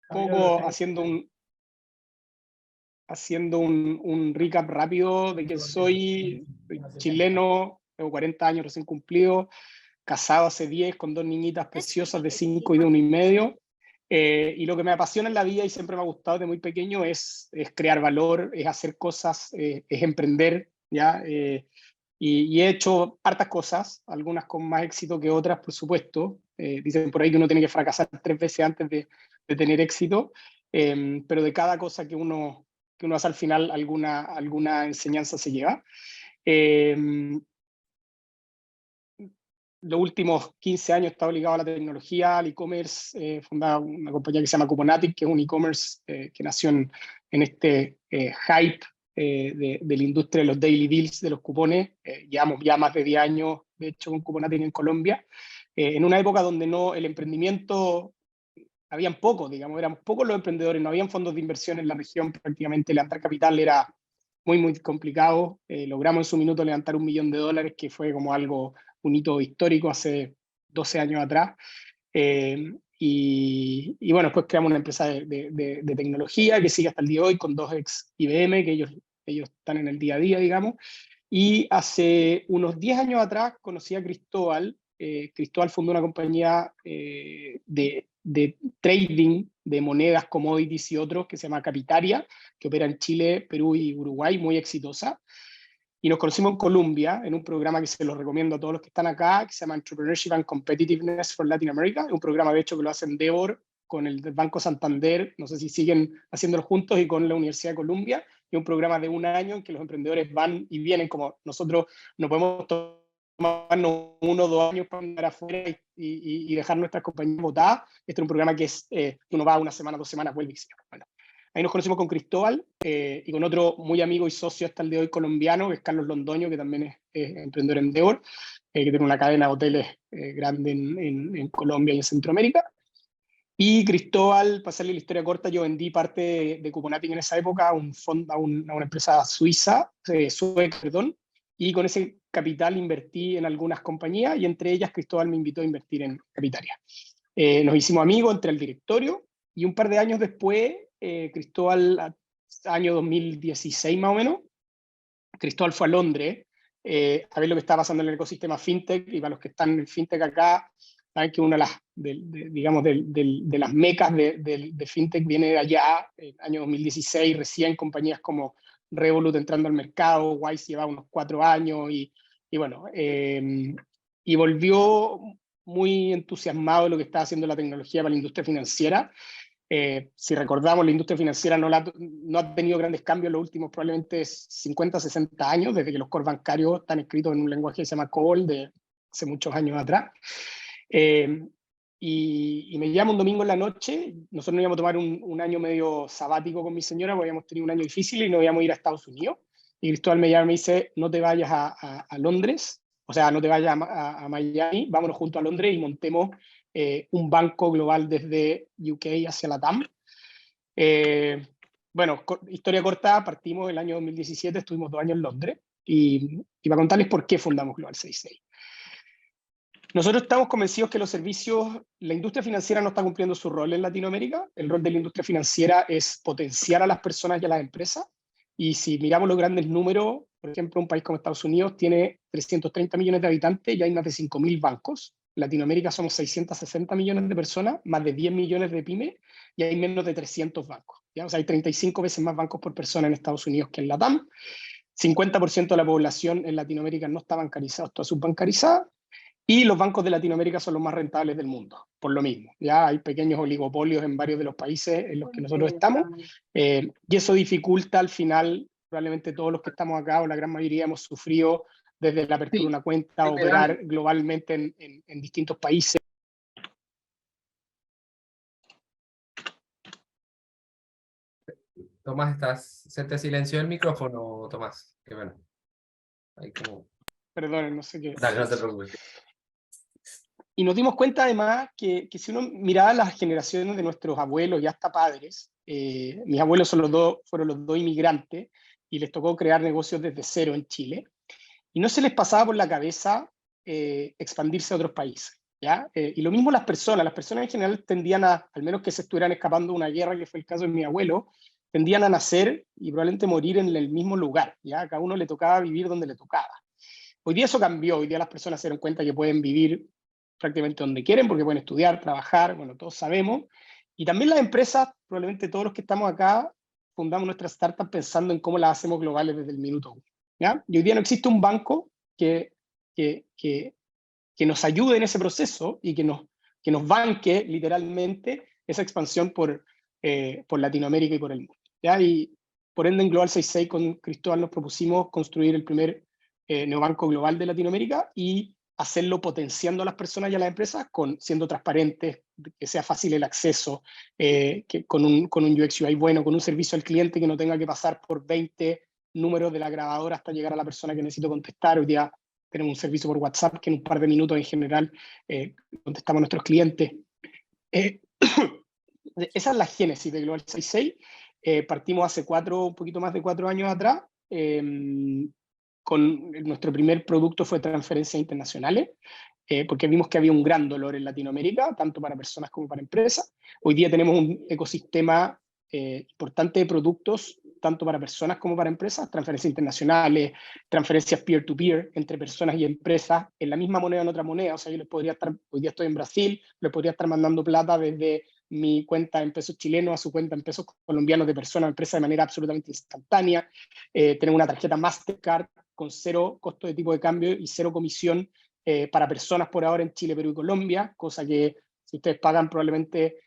poco haciendo un recap rápido de quién soy chileno, tengo 40 años recién cumplidos, casado hace 10 con 2 niñitas preciosas de 5 y de 1 y medio. Y lo que me apasiona en la vida y siempre me ha gustado desde muy pequeño es crear valor, es hacer cosas, es emprender, ¿ya? Y he hecho hartas cosas, algunas con más éxito que otras, por supuesto. Dicen por ahí que uno tiene que fracasar 3 veces antes de tener éxito, pero de cada cosa que uno hace al final alguna enseñanza se lleva. Los últimos 15 años he estado ligado a la tecnología, al e-commerce, fundado una compañía que se llama Cuponatic, que es un e-commerce que nació en este hype de la industria de los daily deals, de los cupones. Llevamos ya más de 10 años, de hecho, con Cuponatic en Colombia, en una época donde el emprendimiento, habían pocos, digamos, éramos pocos los emprendedores, no habían fondos de inversión en la región, prácticamente levantar capital era muy complicado. Logramos en su minuto levantar $1 millón, que fue como un hito histórico hace 12 años atrás. Y bueno, después creamos una empresa de tecnología que sigue hasta el día de hoy con 2 ex IBM, que ellos están en el día a día, digamos. Y hace unos 10 años atrás conocí a Cristóbal. Cristóbal fundó una compañía de trading de monedas, commodities y otros que se llama Capitaria, que opera en Chile, Perú y Uruguay, muy exitosa. Y nos conocimos en Colombia, en un programa que se los recomiendo a todos los que están acá, que se llama Entrepreneurship and Competitiveness for Latin America. Es un programa, de hecho, que lo hace Endeavor con el del Banco Santander, no sé si siguen haciéndolo juntos, y con la Universidad de Columbia. Y un programa de 1 año en que los emprendedores van y vienen, como nosotros no podemos tomarnos 1 o 2 años para andar afuera y dejar nuestras compañías botadas. Este es un programa que es, uno va 1 semana, 2 semanas, vuelve y sigue. Bueno, ahí nos conocimos con Cristóbal y con otro muy amigo y socio hasta el día de hoy colombiano, que es Carlos Londoño, que también es emprendedor en Endeavor, que tiene una cadena de hoteles grande en Colombia y en Centroamérica. Y Cristóbal, para hacerle la historia corta, yo vendí parte de Cuponatic en esa época a una empresa sueca, perdón, y con ese capital invertí en algunas compañías y entre ellas Cristóbal me invitó a invertir en Capitaria. Nos hicimos amigos entre el directorio y un par de años después, Cristóbal, año 2016 más o menos, Cristóbal fue a Londres a ver lo que estaba pasando en el ecosistema fintech, y para los que están en fintech acá, saben que una de las, digamos, de las mecas de fintech viene de allá, el año 2016, recién compañías como Revolut entrando al mercado, Wise llevaba unos 4 años, y bueno, y volvió muy entusiasmado de lo que estaba haciendo la tecnología para la industria financiera. Si recordamos, la industria financiera no ha tenido grandes cambios en los últimos probablemente 50, 60 años, desde que los core bancarios están escritos en un lenguaje que se llama COBOL de hace muchos años atrás. Y me llama un domingo en la noche, nosotros nos íbamos a tomar un año medio sabático con mi señora, porque habíamos tenido un año difícil y nos íbamos a ir a Estados Unidos. Y Cristóbal me llama y me dice, no te vayas a Londres, o sea, no te vayas a Miami, vámonos juntos a Londres y montemos un banco global desde UK hacia la TAM. Bueno, historia corta, partimos el año 2017, estuvimos 2 años en Londres, y para contarles por qué fundamos Global 66. Nosotros estamos convencidos que la industria financiera no está cumpliendo su rol en Latinoamérica. El rol de la industria financiera es potenciar a las personas y a las empresas. Y si miramos los grandes números, por ejemplo, un país como Estados Unidos tiene 330 millones de habitantes y hay más de 5.000 bancos. En Latinoamérica somos 660 millones de personas, más de 10 millones de pymes, y hay menos de 300 bancos. ¿Ya? O sea, hay 35 veces más bancos por persona en Estados Unidos que en la TAM. 50% de la población en Latinoamérica no está bancarizada, está subbancarizada. Y los bancos de Latinoamérica son los más rentables del mundo, por lo mismo. Ya hay pequeños oligopolios en varios de los países en los que nosotros estamos, y eso dificulta al final, probablemente todos los que estamos acá, o la gran mayoría, hemos sufrido desde la apertura de una cuenta, operar globalmente en distintos países. Tomás, se te silenció el micrófono, Tomás. Qué bueno. Ahí como... Perdón, no sé qué. Dale, no te preocupes. Y nos dimos cuenta además que si uno miraba las generaciones de nuestros abuelos y hasta padres, mis abuelos fueron los dos inmigrantes y les tocó crear negocios desde cero en Chile, y no se les pasaba por la cabeza expandirse a otros países. ¿ya? Y lo mismo las personas en general tendían a, al menos que se estuvieran escapando de una guerra, que fue el caso de mi abuelo, tendían a nacer y probablemente morir en el mismo lugar, ¿ya? A cada uno le tocaba vivir donde le tocaba. Hoy día eso cambió, hoy día las personas se dieron cuenta que pueden vivir prácticamente donde quieren, porque pueden estudiar, trabajar, bueno, todos sabemos. Y también las empresas, probablemente todos los que estamos acá, fundamos nuestras startups pensando en cómo las hacemos globales desde el minuto uno, ¿ya? Y hoy día no existe un banco que, que, que, que nos ayude en ese proceso y que nos banque literalmente esa expansión por Latinoamérica y por el mundo, ¿ya? Y por ende en Global 66 con Cristóbal nos propusimos construir el primer neobanco global de Latinoamérica y hacerlo potenciando a las personas y a las empresas, siendo transparentes, que sea fácil el acceso, con un UX UI bueno, con un servicio al cliente que no tenga que pasar por 20 números de la grabadora hasta llegar a la persona que necesito contestar. Hoy día tenemos un servicio por WhatsApp que en un par de minutos en general contestamos a nuestros clientes. Esa es la génesis de Global 66. Partimos hace un poquito más de 4 años atrás. Nuestro primer producto fue transferencias internacionales, porque vimos que había un gran dolor en Latinoamérica, tanto para personas como para empresas. Hoy día tenemos un ecosistema importante de productos, tanto para personas como para empresas, transferencias internacionales, transferencias peer-to-peer entre personas y empresas, en la misma moneda o en otra moneda. O sea, yo les podría estar, hoy día estoy en Brasil, les podría estar mandando plata desde mi cuenta en pesos chilenos a su cuenta en pesos colombianos de persona a empresa de manera absolutamente instantánea. Tenemos una tarjeta Mastercard con 0 costo de tipo de cambio y 0 comisión para personas por ahora en Chile, Perú y Colombia, cosa que si ustedes pagan probablemente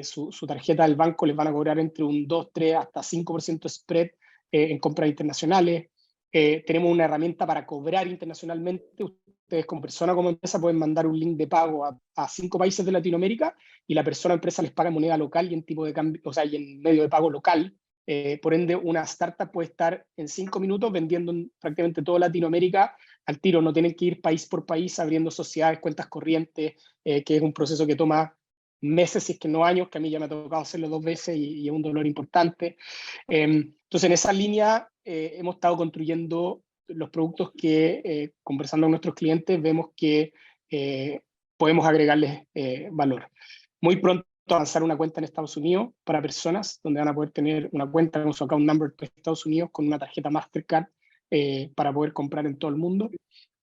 su tarjeta del banco les van a cobrar entre un 2, 3 hasta 5% spread en compras internacionales. Tenemos una herramienta para cobrar internacionalmente. Ustedes como persona como empresa pueden mandar un link de pago a 5 países de Latinoamérica y la persona o empresa les paga en moneda local y en tipo de cambio, o sea, y en medio de pago local. Por ende, una startup puede estar en 5 minutos vendiendo en prácticamente toda Latinoamérica al tiro. No tienen que ir país por país abriendo sociedades, cuentas corrientes, que es un proceso que toma meses, si es que no años, que a mí ya me ha tocado hacerlo 2 veces y es un dolor importante. Entonces, en esa línea hemos estado construyendo los productos que, conversando con nuestros clientes, vemos que podemos agregarles valor. Muy pronto lanzar una cuenta en Estados Unidos para personas, donde van a poder tener una cuenta con su account number de Estados Unidos con una tarjeta Mastercard para poder comprar en todo el mundo.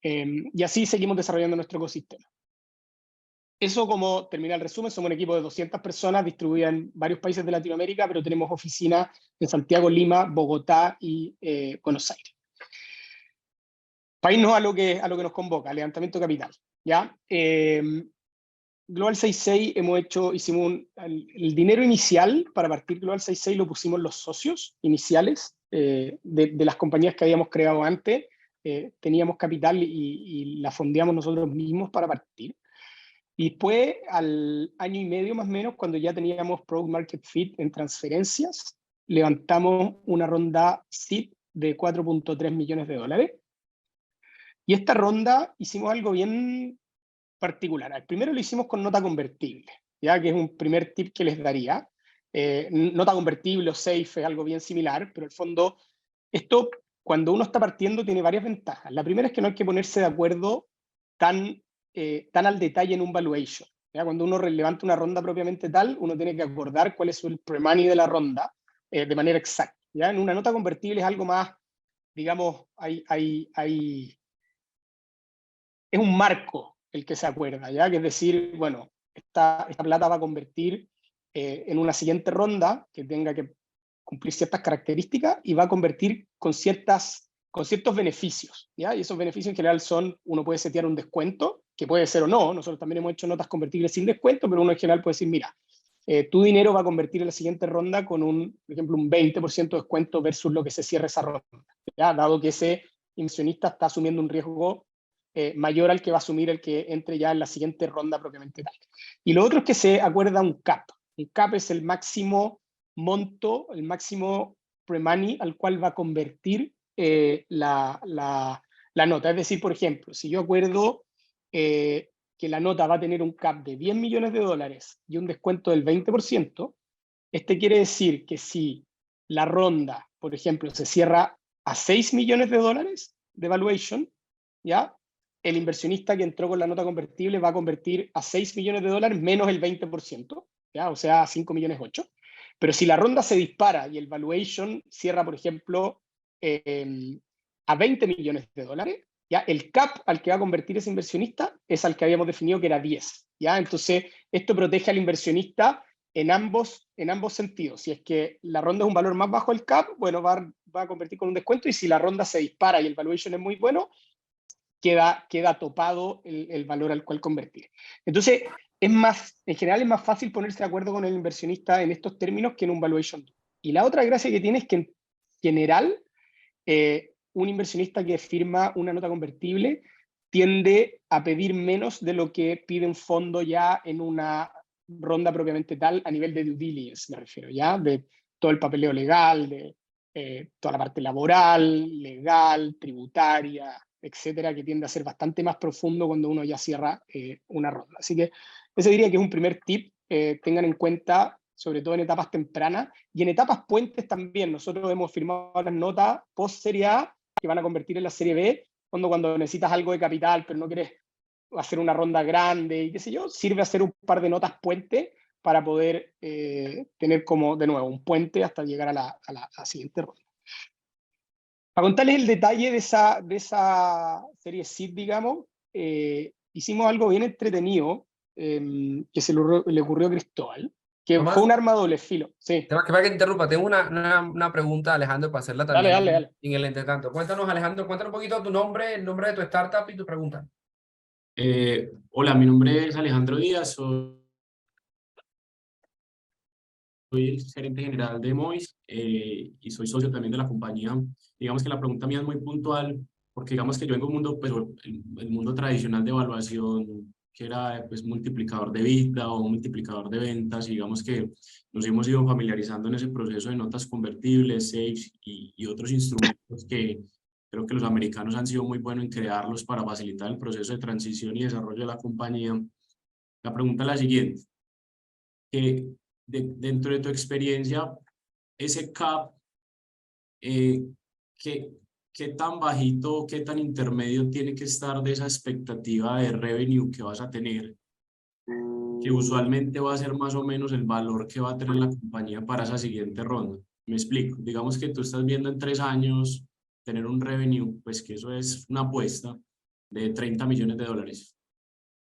Y así seguimos desarrollando nuestro ecosistema. Eso, como termina el resumen, somos un equipo de 200 personas distribuidas en varios países de Latinoamérica, pero tenemos oficinas en Santiago, Lima, Bogotá y Buenos Aires. Para irnos a lo que nos convoca, levantamiento de capital, ¿ya? Global 66 hicimos el dinero inicial para partir Global 66 lo pusimos los socios iniciales de las compañías que habíamos creado antes. Teníamos capital y la fondeamos nosotros mismos para partir. Y después, al año y medio más o menos, cuando ya teníamos Product Market Fit en transferencias, levantamos una ronda seed de $4.3 millones. Y esta ronda hicimos algo bien particular. Primero lo hicimos con nota convertible, ya que es un primer tip que les daría. Nota convertible o safe es algo bien similar, pero en el fondo, esto cuando uno está partiendo tiene varias ventajas. La primera es que no hay que ponerse de acuerdo tan al detalle en un valuation. ¿Ya? Cuando uno levanta una ronda propiamente tal, uno tiene que acordar cuál es el pre-money de la ronda de manera exacta. ¿Ya? En una nota convertible es algo más, digamos, es un marco el que se acuerda, ¿ya? Que es decir, bueno, esta plata va a convertir en una siguiente ronda que tenga que cumplir ciertas características y va a convertir con ciertos beneficios, ¿ya? Y esos beneficios en general son, uno puede setear un descuento, que puede ser o no, nosotros también hemos hecho notas convertibles sin descuento, pero uno en general puede decir, mira, tu dinero va a convertir en la siguiente ronda con por ejemplo, un 20% de descuento versus lo que se cierre esa ronda, ¿ya? Dado que ese inversionista está asumiendo un riesgo mayor al que va a asumir el que entre ya en la siguiente ronda propiamente tal. Y lo otro es que se acuerda un cap. Un cap es el máximo monto, el máximo pre-money al cual va a convertir la nota. Es decir, por ejemplo, si yo acuerdo que la nota va a tener un cap de $10 millones y un descuento del 20%, este quiere decir que si la ronda, por ejemplo, se cierra a $6 millones de valuation, ¿ya? el inversionista que entró con la nota convertible va a convertir a $6 millones menos el 20%, ¿ya? O sea, 5 millones 8. Pero si la ronda se dispara y el valuation cierra, por ejemplo, a $20 millones, ¿ya? El cap al que va a convertir ese inversionista es al que habíamos definido que era 10, ¿ya? Entonces, esto protege al inversionista en ambos sentidos. Si es que la ronda es un valor más bajo del cap, bueno, va a convertir con un descuento, y si la ronda se dispara y el valuation es muy bueno, queda topado el valor al cual convertir. Entonces, en general es más fácil ponerse de acuerdo con el inversionista en estos términos que en un valuation. Y la otra gracia que tiene es que en general, un inversionista que firma una nota convertible tiende a pedir menos de lo que pide un fondo ya en una ronda propiamente tal, a nivel de due diligence, me refiero, ya, de todo el papeleo legal, de toda la parte laboral, legal, tributaria, etcétera, que tiende a ser bastante más profundo cuando uno ya cierra una ronda. Así que ese diría que es un primer tip. Tengan en cuenta, sobre todo en etapas tempranas, y en etapas puentes también. Nosotros hemos firmado las notas post Serie A que van a convertir en la Serie B, cuando necesitas algo de capital, pero no quieres hacer una ronda grande y qué sé yo, sirve hacer un par de notas puente para poder tener como, de nuevo, un puente hasta llegar a la siguiente ronda. Para contarles el detalle de esa serie SID, digamos, hicimos algo bien entretenido que le ocurrió a Cristóbal, que fue Tomás, un arma de doble filo. Sí, que para que te interrumpa, tengo una pregunta, Alejandro, para hacerla dale, también dale, dale. en el entretanto. Cuéntanos, Alejandro, cuéntanos un poquito tu nombre, el nombre de tu startup y tu pregunta. Hola, mi nombre es Alejandro Díaz, soy el gerente general de Mois y soy socio también de la compañía. Digamos que la pregunta mía es muy puntual, porque digamos que yo vengo de un mundo, pues, el mundo tradicional de evaluación, que era pues multiplicador de EBITDA o multiplicador de ventas, y digamos que nos hemos ido familiarizando en ese proceso de notas convertibles, SAFEs y otros instrumentos que creo que los americanos han sido muy buenos en crearlos para facilitar el proceso de transición y desarrollo de la compañía. La pregunta es la siguiente: que dentro de tu experiencia, ese CAP, eh, ¿qué, qué tan bajito, qué tan intermedio tiene que estar de esa expectativa de revenue que vas a tener, que usualmente va a ser más o menos el valor que va a tener la compañía para esa siguiente ronda? Me explico. Digamos que tú estás viendo en 3 años tener un revenue, pues que eso es una apuesta de $30 millones.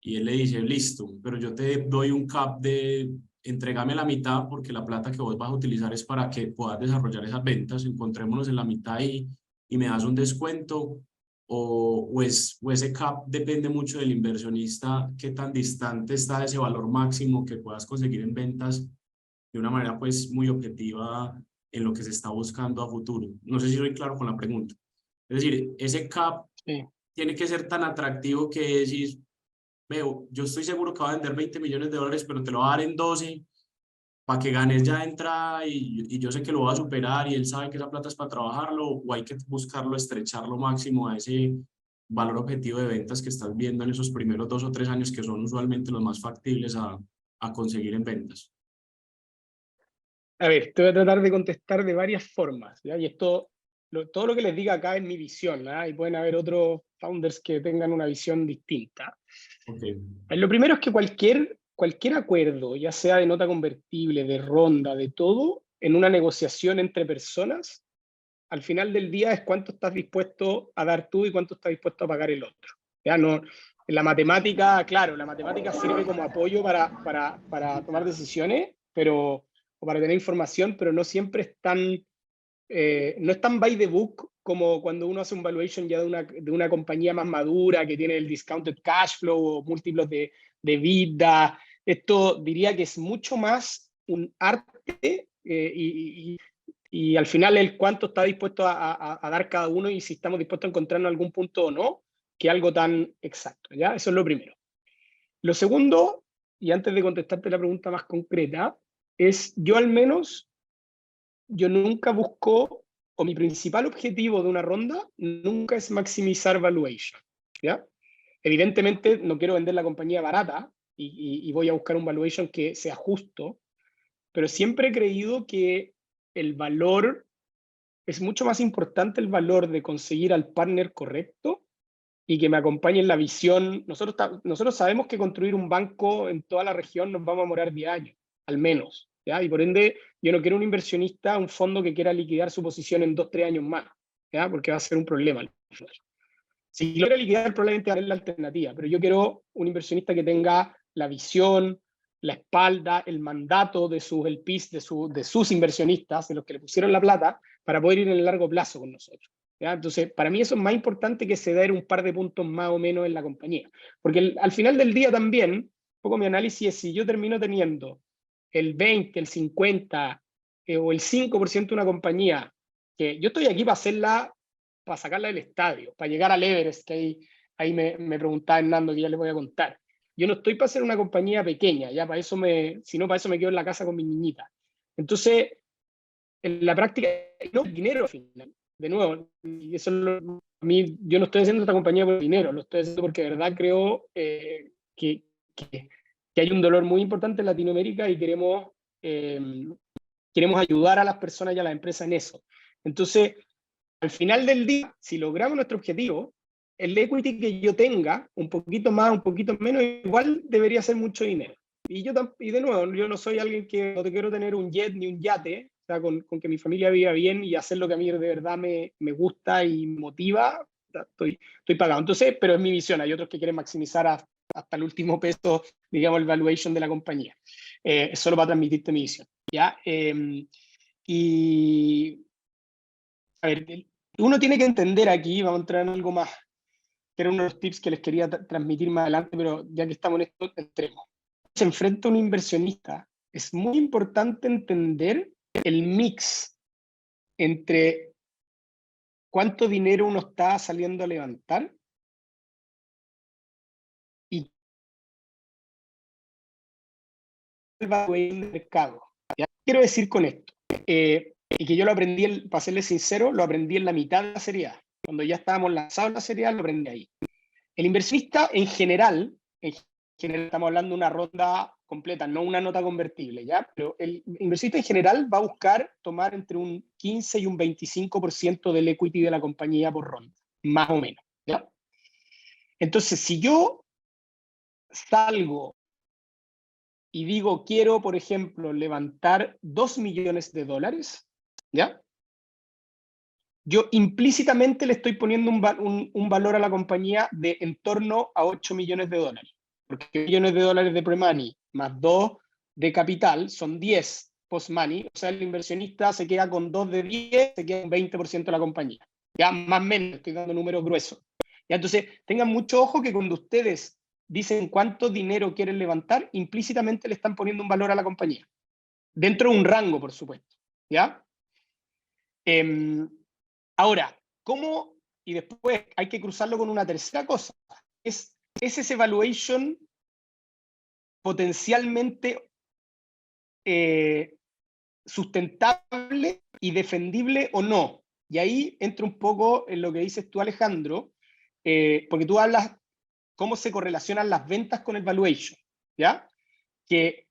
Y él le dice, listo, pero yo te doy un cap de, entrégame la mitad, porque la plata que vos vas a utilizar es para que puedas desarrollar esas ventas, encontrémonos en la mitad y me das un descuento, o ese cap depende mucho del inversionista, qué tan distante está de ese valor máximo que puedas conseguir en ventas de una manera pues muy objetiva en lo que se está buscando a futuro. No sé si soy claro con la pregunta. Es decir, ese cap Sí. tiene que ser tan atractivo que decís, veo, yo estoy seguro que va a vender $20 millones, pero te lo va a dar en 12 para que ganes ya de entrada, y yo sé que lo va a superar y él sabe que esa plata es para trabajarlo, o hay que buscarlo, estrecharlo máximo a ese valor objetivo de ventas que estás viendo en esos primeros 2 o 3 años, que son usualmente los más factibles a conseguir en ventas. A ver, te voy a tratar de contestar de varias formas, ¿ya? Y esto, todo lo que les diga acá es mi visión, ¿ya? Y pueden haber otros founders que tengan una visión distinta. Okay. Lo primero es que cualquier acuerdo, ya sea de nota convertible, de ronda, de todo, en una negociación entre personas, al final del día es cuánto estás dispuesto a dar tú y cuánto estás dispuesto a pagar el otro. ¿Ya? No, en la matemática, claro, la matemática sirve como apoyo para tomar decisiones, o para tener información, pero no siempre es no es tan by the book como cuando uno hace un valuation ya de una compañía más madura que tiene el discounted cash flow o múltiplos de EBITDA. Esto diría que es mucho más un arte, y al final el cuánto está dispuesto a dar cada uno y si estamos dispuestos a encontrarnos algún punto o no, que algo tan exacto, ¿ya? Eso es lo primero. Lo segundo, y antes de contestarte la pregunta más concreta, es yo nunca busco, o mi principal objetivo de una ronda nunca es maximizar valuation, ¿ya? Evidentemente no quiero vender la compañía barata y voy a buscar un valuation que sea justo, pero siempre he creído que el valor, es mucho más importante el valor de conseguir al partner correcto y que me acompañe en la visión. Nosotros sabemos que construir un banco en toda la región nos vamos a demorar 10 años, al menos, ¿ya? Y por ende, yo no quiero un inversionista, un fondo que quiera liquidar su posición en 2, 3 años más, ¿ya? Porque va a ser un problema. Si lo quiero liquidar, probablemente haré la alternativa, pero yo quiero un inversionista que tenga la visión, la espalda, el mandato de sus LPs, de sus inversionistas, de los que le pusieron la plata, para poder ir en el largo plazo con nosotros, ¿ya? Entonces, para mí eso es más importante que ceder un par de puntos más o menos en la compañía. Porque al final del día también, un poco mi análisis es si yo termino teniendo el 20, el 50 o el 5% de una compañía, que yo estoy aquí para hacerla, para sacarla del estadio, para llegar al Everest, que ahí me preguntaba Hernando, que ya les voy a contar. Yo no estoy para hacer una compañía pequeña, ya para eso si no, para eso me quedo en la casa con mis niñitas. Entonces, en la práctica, no el dinero al final. De nuevo, y eso a mí, yo no estoy haciendo esta compañía por dinero, lo estoy haciendo porque de verdad creo que hay un dolor muy importante en Latinoamérica y queremos ayudar a las personas y a las empresas en eso. Entonces, al final del día, si logramos nuestro objetivo, el equity que yo tenga, un poquito más, un poquito menos, igual debería ser mucho dinero. Y de nuevo, yo no soy alguien que no te quiero tener un jet ni un yate, o sea, con que mi familia viva bien y hacer lo que a mí de verdad me gusta y motiva, estoy pagado. Entonces, pero es mi visión, hay otros que quieren maximizar hasta el último peso, digamos, el valuation de la compañía. Es solo para transmitirte mi visión, ¿ya? Y a ver, uno tiene que entender aquí, vamos a entrar en algo más, que era uno de los tips que les quería transmitir más adelante, pero ya que estamos en esto, entremos. Se enfrenta a un inversionista, es muy importante entender el mix entre cuánto dinero uno está saliendo a levantar y el valor del mercado. ¿Ya? ¿Qué quiero decir con esto? Y que yo lo aprendí, para serles sincero, lo aprendí en la mitad de la Serie A. Cuando ya estábamos lanzados en la Serie A, lo aprendí ahí. El inversionista en general, estamos hablando de una ronda completa, no una nota convertible, ¿ya? Pero el inversionista en general va a buscar tomar entre un 15 y un 25% del equity de la compañía por ronda, más o menos, ¿ya? Entonces, si yo salgo y digo, quiero, por ejemplo, levantar $2 millones, ¿ya? Yo implícitamente le estoy poniendo un valor a la compañía de en torno a $8 millones, porque $1 millones de pre-money más 2 de capital son 10 post-money, o sea, el inversionista se queda con 2 de 10, se queda con 20% de la compañía. Ya más o menos, estoy dando números gruesos. Ya, entonces, tengan mucho ojo que cuando ustedes dicen cuánto dinero quieren levantar, implícitamente le están poniendo un valor a la compañía. Dentro de un rango, por supuesto. ¿Ya? Ahora, ¿cómo? Y después hay que cruzarlo con una tercera cosa. ¿Es ese valuation potencialmente sustentable y defendible o no? Y ahí entra un poco en lo que dices tú, Alejandro, porque tú hablas cómo se correlacionan las ventas con el valuation, ¿ya? Que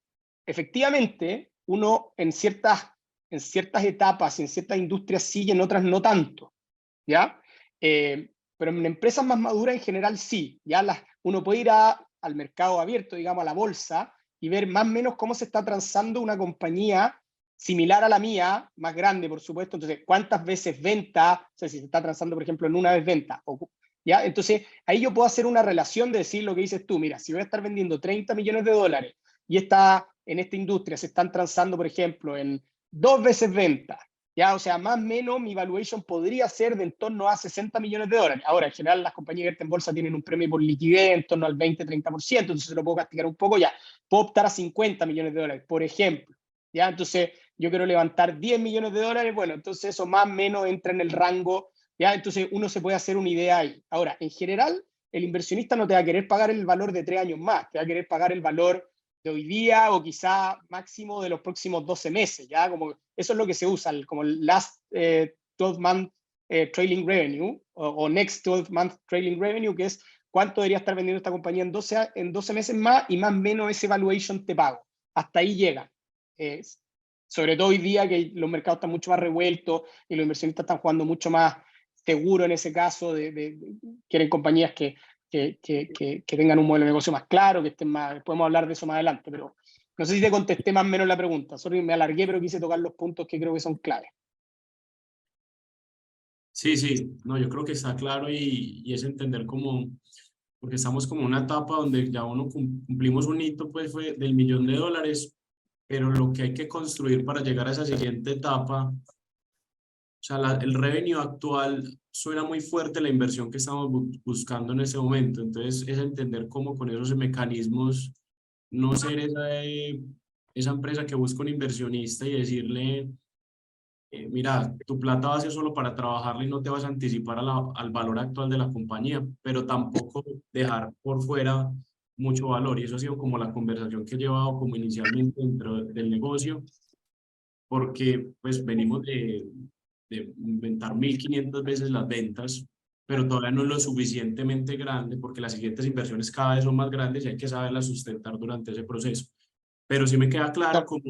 efectivamente uno en ciertas etapas y en ciertas industrias sí y en otras no tanto, ¿ya? Pero en empresas más maduras en general sí, ¿ya? Uno puede ir al mercado abierto, digamos, a la bolsa, y ver más o menos cómo se está transando una compañía similar a la mía, más grande, por supuesto. Entonces, ¿cuántas veces venta? O sea, si se está transando, por ejemplo, en una vez venta. ¿Ya? Entonces, ahí yo puedo hacer una relación de decir lo que dices tú. Mira, si voy a estar vendiendo $30 millones y en esta industria se están transando, por ejemplo, en 2 veces venta, ¿ya? O sea, más o menos mi valuation podría ser de en torno a $60 millones. Ahora, en general, las compañías abiertas en bolsa tienen un premio por liquidez en torno al 20-30%, entonces se lo puedo castigar un poco, ya. Puedo optar a $50 millones, por ejemplo, ¿ya? Entonces, yo quiero levantar $10 millones, bueno, entonces eso más o menos entra en el rango, ¿ya? Entonces, uno se puede hacer una idea ahí. Ahora, en general, el inversionista no te va a querer pagar el valor de 3 años más, te va a querer pagar el valor de hoy día o quizá máximo de los próximos 12 meses, ¿ya? Como eso es lo que se usa, como el last 12-month trailing revenue o next 12-month trailing revenue, que es cuánto debería estar vendiendo esta compañía en 12 meses más y más o menos ese valuation te pago. Hasta ahí llega. Sobre todo hoy día que los mercados están mucho más revueltos y los inversionistas están jugando mucho más seguro en ese caso, quieren compañías que tengan un modelo de negocio más claro, que estén más, podemos hablar de eso más adelante, pero no sé si te contesté más o menos la pregunta. Sorry, me alargué, pero quise tocar los puntos que creo que son claves. Sí, sí, no, yo creo que está claro y es entender cómo, porque estamos como en una etapa donde ya uno cumplimos un hito, pues fue del $1.000.000, pero lo que hay que construir para llegar a esa siguiente etapa, o sea, el revenue actual suena muy fuerte la inversión que estamos buscando en ese momento, entonces es entender cómo con esos mecanismos no ser esa empresa que busca un inversionista y decirle mira, tu plata va a ser solo para trabajarla y no te vas a anticipar al valor actual de la compañía, pero tampoco dejar por fuera mucho valor. Y eso ha sido como la conversación que he llevado como inicialmente dentro del negocio, porque pues venimos de inventar 1.500 veces las ventas, pero todavía no es lo suficientemente grande porque las siguientes inversiones cada vez son más grandes y hay que saberlas sustentar durante ese proceso. Pero sí me queda claro como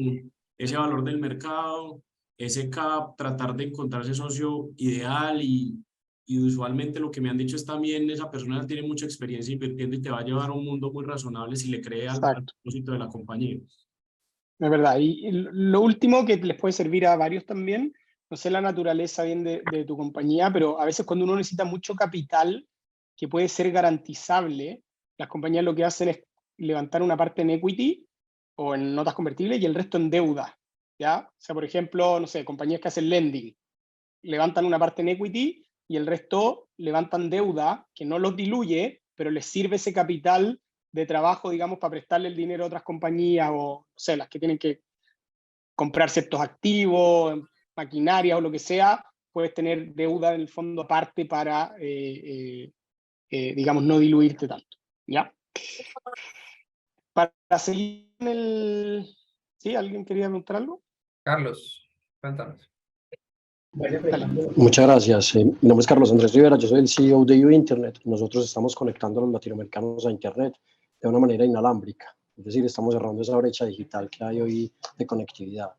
ese valor del mercado, ese CAP, tratar de encontrar ese socio ideal y usualmente lo que me han dicho es también esa persona tiene mucha experiencia invirtiendo y te va a llevar a un mundo muy razonable si le cree al propósito de la compañía. Es verdad. Y lo último que les puede servir a varios también, no sé la naturaleza bien de tu compañía, pero a veces cuando uno necesita mucho capital que puede ser garantizable, las compañías lo que hacen es levantar una parte en equity o en notas convertibles y el resto en deuda, ¿ya? O sea, por ejemplo, no sé, compañías que hacen lending, levantan una parte en equity y el resto levantan deuda que no los diluye, pero les sirve ese capital de trabajo, digamos, para prestarle el dinero a otras compañías o, no sé, las que tienen que comprar ciertos activos, maquinaria o lo que sea, puedes tener deuda en el fondo aparte para, digamos, no diluirte tanto, ¿ya? Para seguir en el... ¿Sí? ¿Alguien quería preguntar algo? Carlos, cuéntanos. Dale. Muchas gracias. Mi nombre es Carlos Andrés Rivera, yo soy el CEO de You Internet. Nosotros estamos conectando a los latinoamericanos a Internet de una manera inalámbrica, es decir, estamos cerrando esa brecha digital que hay hoy de conectividad.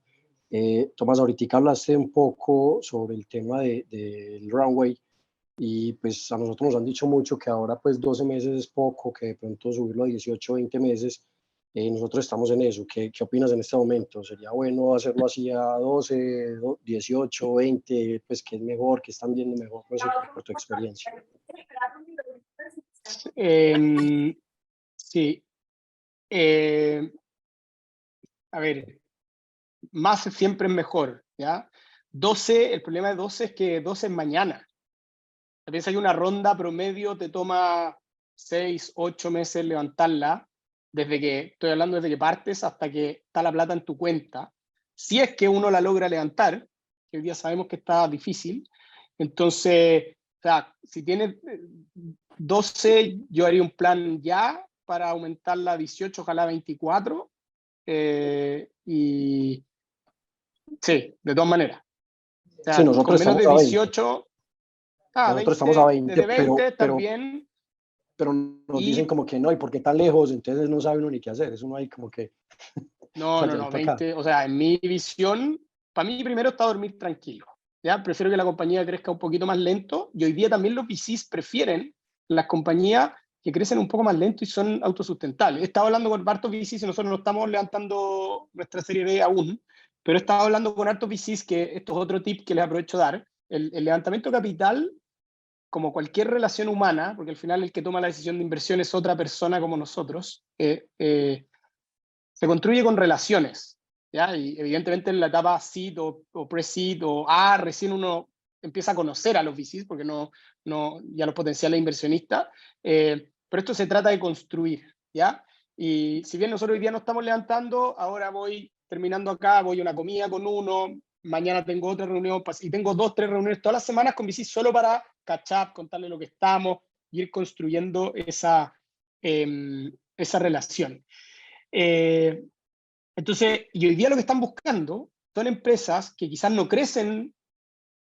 Tomás, ahorita hablaste un poco sobre el tema del runway y pues a nosotros nos han dicho mucho que ahora pues 12 meses es poco, que de pronto subirlo a 18, 20 meses. Nosotros estamos en eso. ¿Qué opinas en este momento? ¿Sería bueno hacerlo así a 12, 18, 20? Pues, ¿qué es mejor? ¿Qué están viendo mejor por tu experiencia? Sí. A ver, más siempre es mejor, ¿ya? 12, el problema de 12 es que 12 es mañana. A veces hay una ronda promedio, te toma 6, 8 meses levantarla, estoy hablando desde que partes hasta que está la plata en tu cuenta. Si es que uno la logra levantar, que hoy día sabemos que está difícil, entonces, o sea, si tienes 12, yo haría un plan ya para aumentarla a 18, ojalá 24, y sí, de todas maneras. O sea, Sí, nosotros con menos estamos de a 20. 18, Nosotros 20, estamos a 20, desde 20 también. pero nos dicen como que no, ¿y por qué tan lejos? Entonces no sabe uno ni qué hacer. Eso no hay como que... No, 20, o sea, en mi visión, para mí primero está dormir tranquilo. ¿Ya? Prefiero que la compañía crezca un poquito más lento, y hoy día también los VCs prefieren las compañías que crecen un poco más lento y son autosustentables. He estado hablando con hartos VCs y nosotros no estamos levantando nuestra serie B aún, pero he estado hablando con hartos VCs, que esto es otro tip que les aprovecho de dar. El levantamiento de capital, como cualquier relación humana, porque al final el que toma la decisión de inversión es otra persona como nosotros, se construye con relaciones, ¿ya? Y evidentemente en la etapa seed o pre-seed o A, recién uno empieza a conocer a los VCs, porque ya los potenciales inversionistas, pero esto se trata de construir, ¿ya? Y si bien nosotros hoy día no estamos levantando, ahora voy terminando acá, voy a una comida con uno, mañana tengo otra reunión, y tengo 2, 3 reuniones todas las semanas con VCs solo para catch up, contarle lo que estamos, y ir construyendo esa relación. Entonces, y hoy día lo que están buscando son empresas que quizás no crecen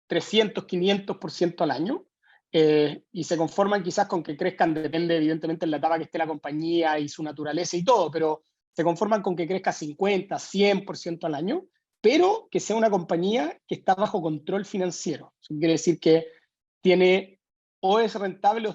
300, 500% al año, y se conforman quizás con que crezcan, depende evidentemente en la etapa que esté la compañía y su naturaleza y todo, pero se conforman con que crezca 50, 100% al año, pero que sea una compañía que está bajo control financiero. Eso quiere decir que tiene o es rentable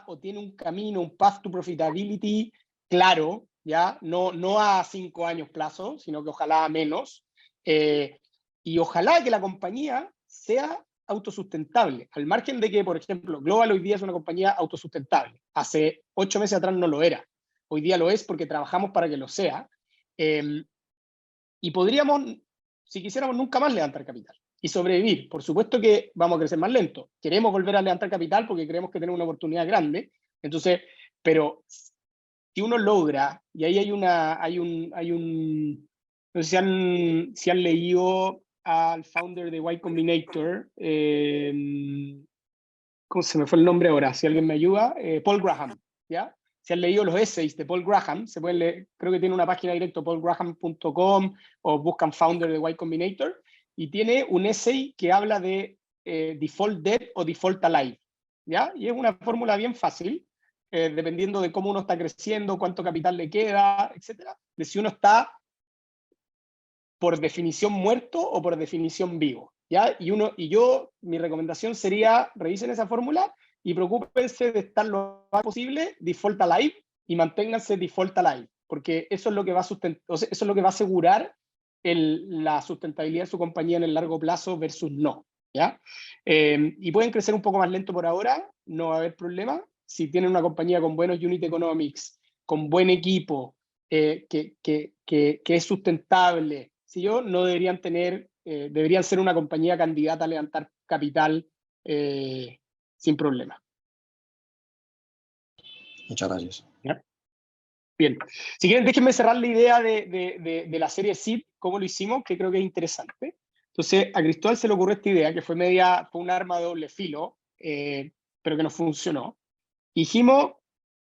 o tiene un camino, un path to profitability claro, ¿ya? No a 5 años plazo, sino que ojalá a menos. Y ojalá que la compañía sea autosustentable, al margen de que, por ejemplo, Global hoy día es una compañía autosustentable. Hace 8 meses atrás no lo era. Hoy día lo es porque trabajamos para que lo sea. Y podríamos, si quisiéramos, nunca más levantar capital y sobrevivir. Por supuesto que vamos a crecer más lento. Queremos volver a levantar capital porque creemos que tenemos una oportunidad grande. Entonces, pero si uno logra, y ahí hay un no sé si han leído al founder de Y Combinator, ¿cómo se me fue el nombre ahora? Si alguien me ayuda, Paul Graham, ¿ya? Si han leído los essays de Paul Graham, se pueden leer, creo que tiene una página directa, paulgraham.com, o buscan founder de Y Combinator, y tiene un essay que habla de default dead o default alive, ¿ya? Y es una fórmula bien fácil, dependiendo de cómo uno está creciendo, cuánto capital le queda, etcétera, de si uno está por definición muerto o por definición vivo, ¿ya? Mi recomendación sería, revisen esa fórmula y preocúpense de estar lo más posible default alive y manténganse default alive, porque eso es lo que va a eso es lo que va a asegurar la sustentabilidad de su compañía en el largo plazo versus no, ¿ya? Y pueden crecer un poco más lento por ahora, no va a haber problema. Si tienen una compañía con buenos unit economics, con buen equipo, que es sustentable, si yo, no deberían tener, deberían ser una compañía candidata a levantar capital sin problema. Muchas gracias. ¿Ya? Bien, si quieren déjenme cerrar la idea de la serie SEED, cómo lo hicimos, que creo que es interesante. Entonces a Cristóbal se le ocurrió esta idea, que fue un arma de doble filo, pero que no funcionó. Dijimos,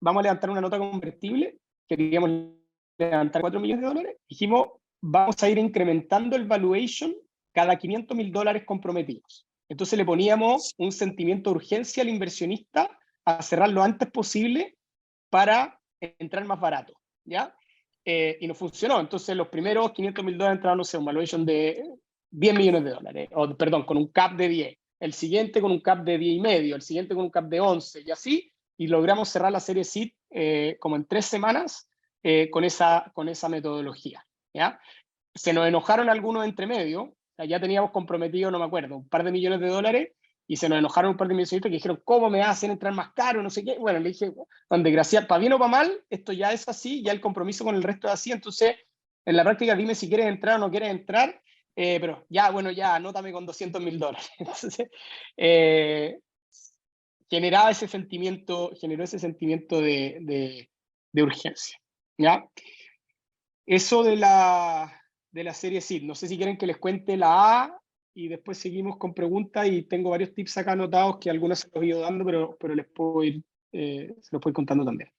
vamos a levantar una nota convertible, queríamos levantar 4 millones de dólares, dijimos, vamos a ir incrementando el valuation cada $500,000 comprometidos. Entonces le poníamos un sentimiento de urgencia al inversionista a cerrar lo antes posible para entrar más barato, ¿ya? Y no funcionó. Entonces los primeros $500,000 entraron, no sé, un valuation de $10 millones, o perdón, con un cap de 10. El siguiente con un cap de 10,5, el siguiente con un cap de 11, y así, y logramos cerrar la serie SEED como en 3 semanas con esa metodología, ¿ya? Se nos enojaron algunos entre medio, o sea, ya teníamos comprometido, no me acuerdo, un par de millones de dólares, y se nos enojaron un par de inversionistas que dijeron, ¿cómo me hacen entrar más caro? No sé qué. Bueno, le dije, donde gracias, para bien o para mal, esto ya es así, ya el compromiso con el resto es así, entonces, en la práctica, dime si quieres entrar o no quieres entrar, pero ya, bueno, ya, anótame con $200,000. Entonces, generó ese sentimiento de urgencia, ¿ya? Eso de la serie SEED. No sé si quieren que les cuente la A y después seguimos con preguntas, y tengo varios tips acá anotados que algunos se los he ido dando, pero les puedo ir, se los voy contando también.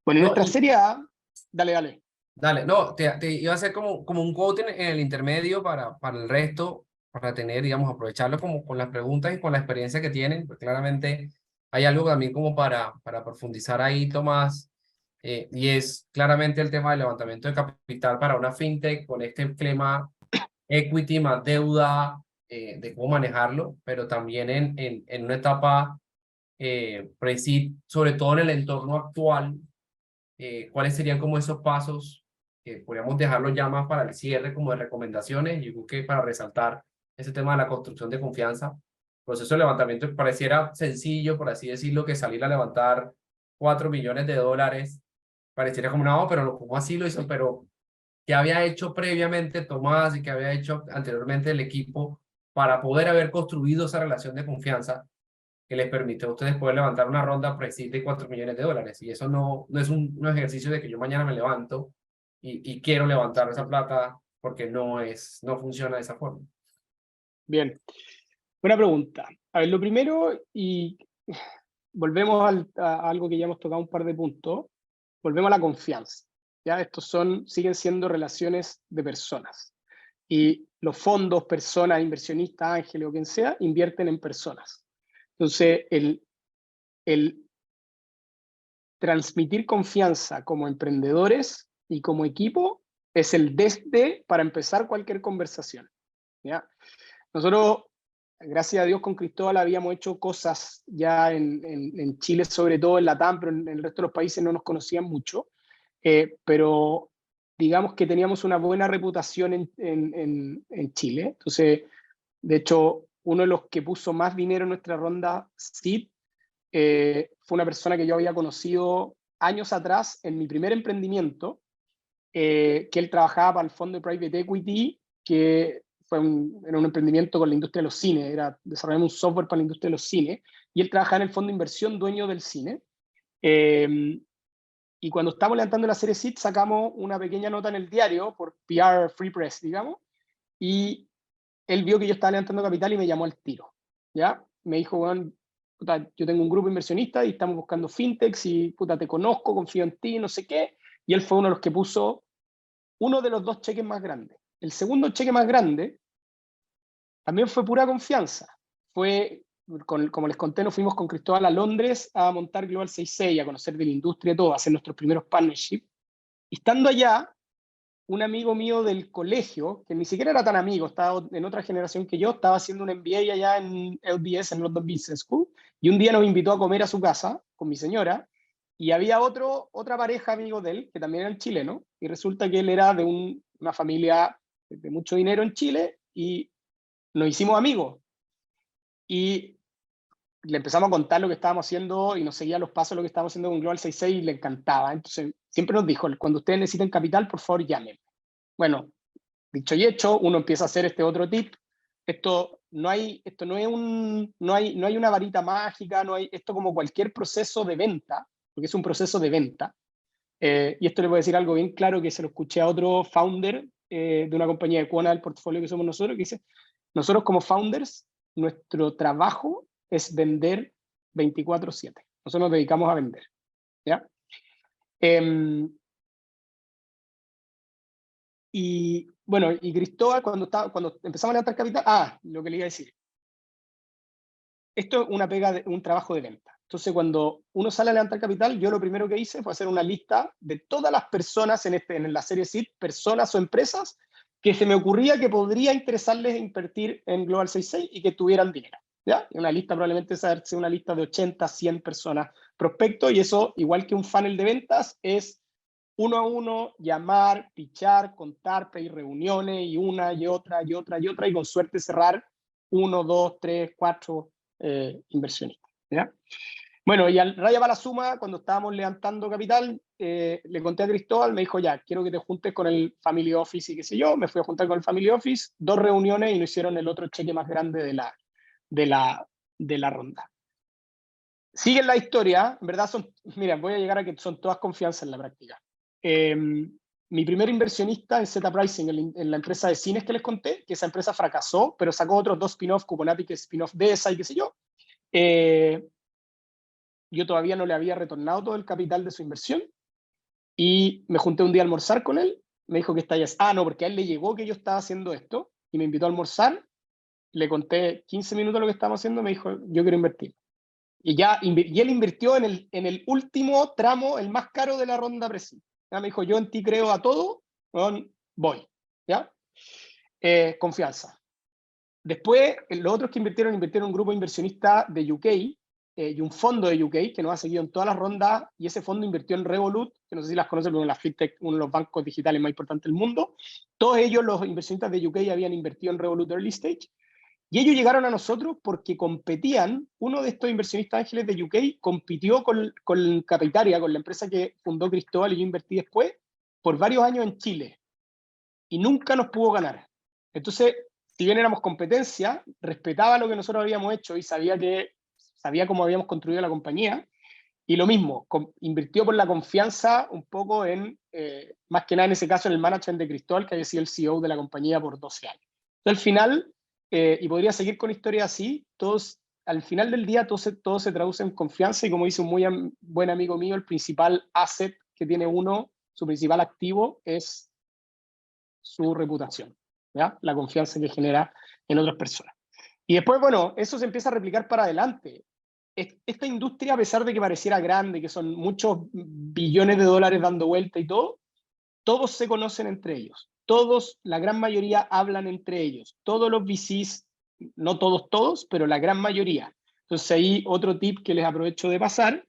Bueno, en nuestra serie A, dale. Dale, no, te iba a hacer como un quote en el intermedio para el resto, para tener, digamos, aprovecharlo como con las preguntas y con la experiencia que tienen, pues claramente hay algo también como para profundizar ahí, Tomás, y es claramente el tema del levantamiento de capital para una fintech con este esquema equity más deuda, de cómo manejarlo, pero también en una etapa pre-seed, sobre todo en el entorno actual, cuáles serían como esos pasos que podríamos dejarlo ya más para el cierre como de recomendaciones. Yo creo que para resaltar ese tema de la construcción de confianza, el proceso de levantamiento pareciera sencillo, por así decirlo, que salir a levantar $4 millones, pareciera como no, pero como así lo hizo, pero ¿qué había hecho previamente Tomás y qué había hecho anteriormente el equipo para poder haber construido esa relación de confianza que les permite a ustedes poder levantar una ronda pre-seed de $4 millones? Y eso no es un ejercicio de que yo mañana me levanto y quiero levantar esa plata, porque no funciona de esa forma. Bien, buena pregunta. A ver, lo primero, y volvemos a algo que ya hemos tocado un par de puntos, volvemos a la confianza. ¿Ya? Estos siguen siendo relaciones de personas. Y los fondos, personas, inversionistas, ángeles o quien sea, invierten en personas. Entonces, el transmitir confianza como emprendedores y como equipo es el desde para empezar cualquier conversación, ¿ya? Nosotros gracias a Dios con Cristóbal habíamos hecho cosas ya en Chile, sobre todo en Latam, pero en el resto de los países no nos conocían mucho. Pero digamos que teníamos una buena reputación en Chile. Entonces, de hecho, uno de los que puso más dinero en nuestra ronda seed fue una persona que yo había conocido años atrás en mi primer emprendimiento, que él trabajaba para el fondo de Private Equity, que era un emprendimiento con la industria de los cines, era desarrollar un software para la industria de los cines, y él trabajaba en el fondo de inversión dueño del cine. Y cuando estábamos levantando la serie seed, sacamos una pequeña nota en el diario, por PR Free Press, digamos, y él vio que yo estaba levantando capital y me llamó al tiro, ¿ya? Me dijo, bueno, puta, yo tengo un grupo inversionista y estamos buscando fintechs y, puta, te conozco, confío en ti, no sé qué, y él fue uno de los que puso uno de los 2 cheques más grandes. El segundo cheque más grande también fue pura confianza. Fue, como les conté, nos fuimos con Cristóbal a Londres a montar Global 66, a conocer de la industria y todo, a hacer nuestros primeros partnerships. Y estando allá, un amigo mío del colegio, que ni siquiera era tan amigo, estaba en otra generación que yo, estaba haciendo un MBA allá en LBS, en London Business School, y un día nos invitó a comer a su casa con mi señora, y había otra pareja amigo de él, que también era chileno, y resulta que él era de una familia de mucho dinero en Chile, y nos hicimos amigos. Y le empezamos a contar lo que estábamos haciendo y nos seguía los pasos de lo que estábamos haciendo con Global 66 y le encantaba. Entonces, siempre nos dijo, cuando ustedes necesiten capital, por favor, llamen. Bueno, dicho y hecho, uno empieza a hacer este otro tip. Esto no hay una varita mágica, esto como cualquier proceso de venta, porque es un proceso de venta. Y esto le voy a decir algo bien claro que se lo escuché a otro founder de una compañía de Quona del portafolio que somos nosotros, que dice, nosotros como founders, nuestro trabajo es vender 24/7. Nosotros nos dedicamos a vender, ¿ya? Y bueno, y Cristóbal, cuando empezamos a levantar capital, lo que le iba a decir. Esto es un trabajo de venta. Entonces, cuando uno sale a levantar capital, yo lo primero que hice fue hacer una lista de todas las personas en la serie seed, personas o empresas, que se me ocurría que podría interesarles invertir en Global 66 y que tuvieran dinero, ¿ya? Una lista probablemente sea una lista de 80, 100 personas prospectos, y eso, igual que un funnel de ventas, es uno a uno, llamar, pichar, contar, pedir reuniones, y una y otra y otra y otra, y con suerte cerrar 1, 2, 3, 4 inversionistas, ¿ya? Bueno, y al raya para la suma, cuando estábamos levantando capital, le conté a Cristóbal, me dijo, ya, quiero que te juntes con el Family Office y qué sé yo. Me fui a juntar con el Family Office, 2 reuniones, y nos hicieron el otro cheque más grande de la ronda. Siguen la historia, en verdad mira, voy a llegar a que son todas confianza en la práctica. Mi primer inversionista en Zeta Pricing, en la empresa de cines que les conté, que esa empresa fracasó, pero sacó otros 2 spin-off, Cuponatic, spin-off de esa y qué sé yo. Yo todavía no le había retornado todo el capital de su inversión, y me junté un día a almorzar con él. Me dijo que está ya. No, porque a él le llegó que yo estaba haciendo esto, y me invitó a almorzar. Le conté 15 minutos lo que estábamos haciendo, me dijo, yo quiero invertir. Y él invirtió en el último tramo, el más caro de la ronda pre-seed. Me dijo, yo en ti creo a todo, voy, ¿ya? Confianza. Después, los otros que invirtieron un grupo de inversionistas de UK, y un fondo de UK que nos ha seguido en todas las rondas, y ese fondo invirtió en Revolut, que no sé si las conocen, pero la fintech, uno de los bancos digitales más importantes del mundo. Todos ellos, los inversionistas de UK, habían invertido en Revolut Early Stage, y ellos llegaron a nosotros porque competían. Uno de estos inversionistas ángeles de UK compitió con Capitaria, con la empresa que fundó Cristóbal y yo invertí después, por varios años en Chile, y nunca nos pudo ganar. Entonces, si bien éramos competencia, respetaba lo que nosotros habíamos hecho y sabía cómo habíamos construido la compañía, y lo mismo, invirtió por la confianza un poco más que nada en ese caso, en el management de Cristóbal, que había sido el CEO de la compañía por 12 años. Entonces, al final, y podría seguir con historias así, al final del día todo se traduce en confianza, y como dice un muy buen amigo mío, el principal asset que tiene uno, su principal activo, es su reputación, ¿ya? La confianza que genera en otras personas. Y después, bueno, eso se empieza a replicar para adelante. Esta industria, a pesar de que pareciera grande, que son muchos billones de dólares dando vuelta y todo, todos se conocen entre ellos. Todos, la gran mayoría, hablan entre ellos. Todos los VCs, no todos, pero la gran mayoría. Entonces ahí otro tip que les aprovecho de pasar,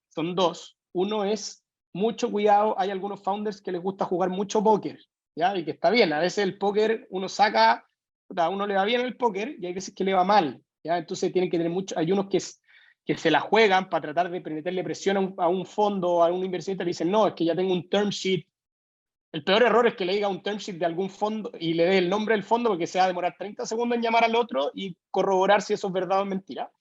son dos. Uno es, mucho cuidado, hay algunos founders que les gusta jugar mucho póker, ¿ya? Y que está bien, a veces el póker uno saca, a uno le va bien el póker y hay veces que le va mal, ¿ya? Entonces tienen que tener mucho, hay unos que se la juegan para tratar de meterle presión a un fondo, a un inversionista, y dicen, no, es que ya tengo un term sheet. El peor error es que le diga un term sheet de algún fondo y le dé el nombre del fondo, porque se va a demorar 30 segundos en llamar al otro y corroborar si eso es verdad o mentira.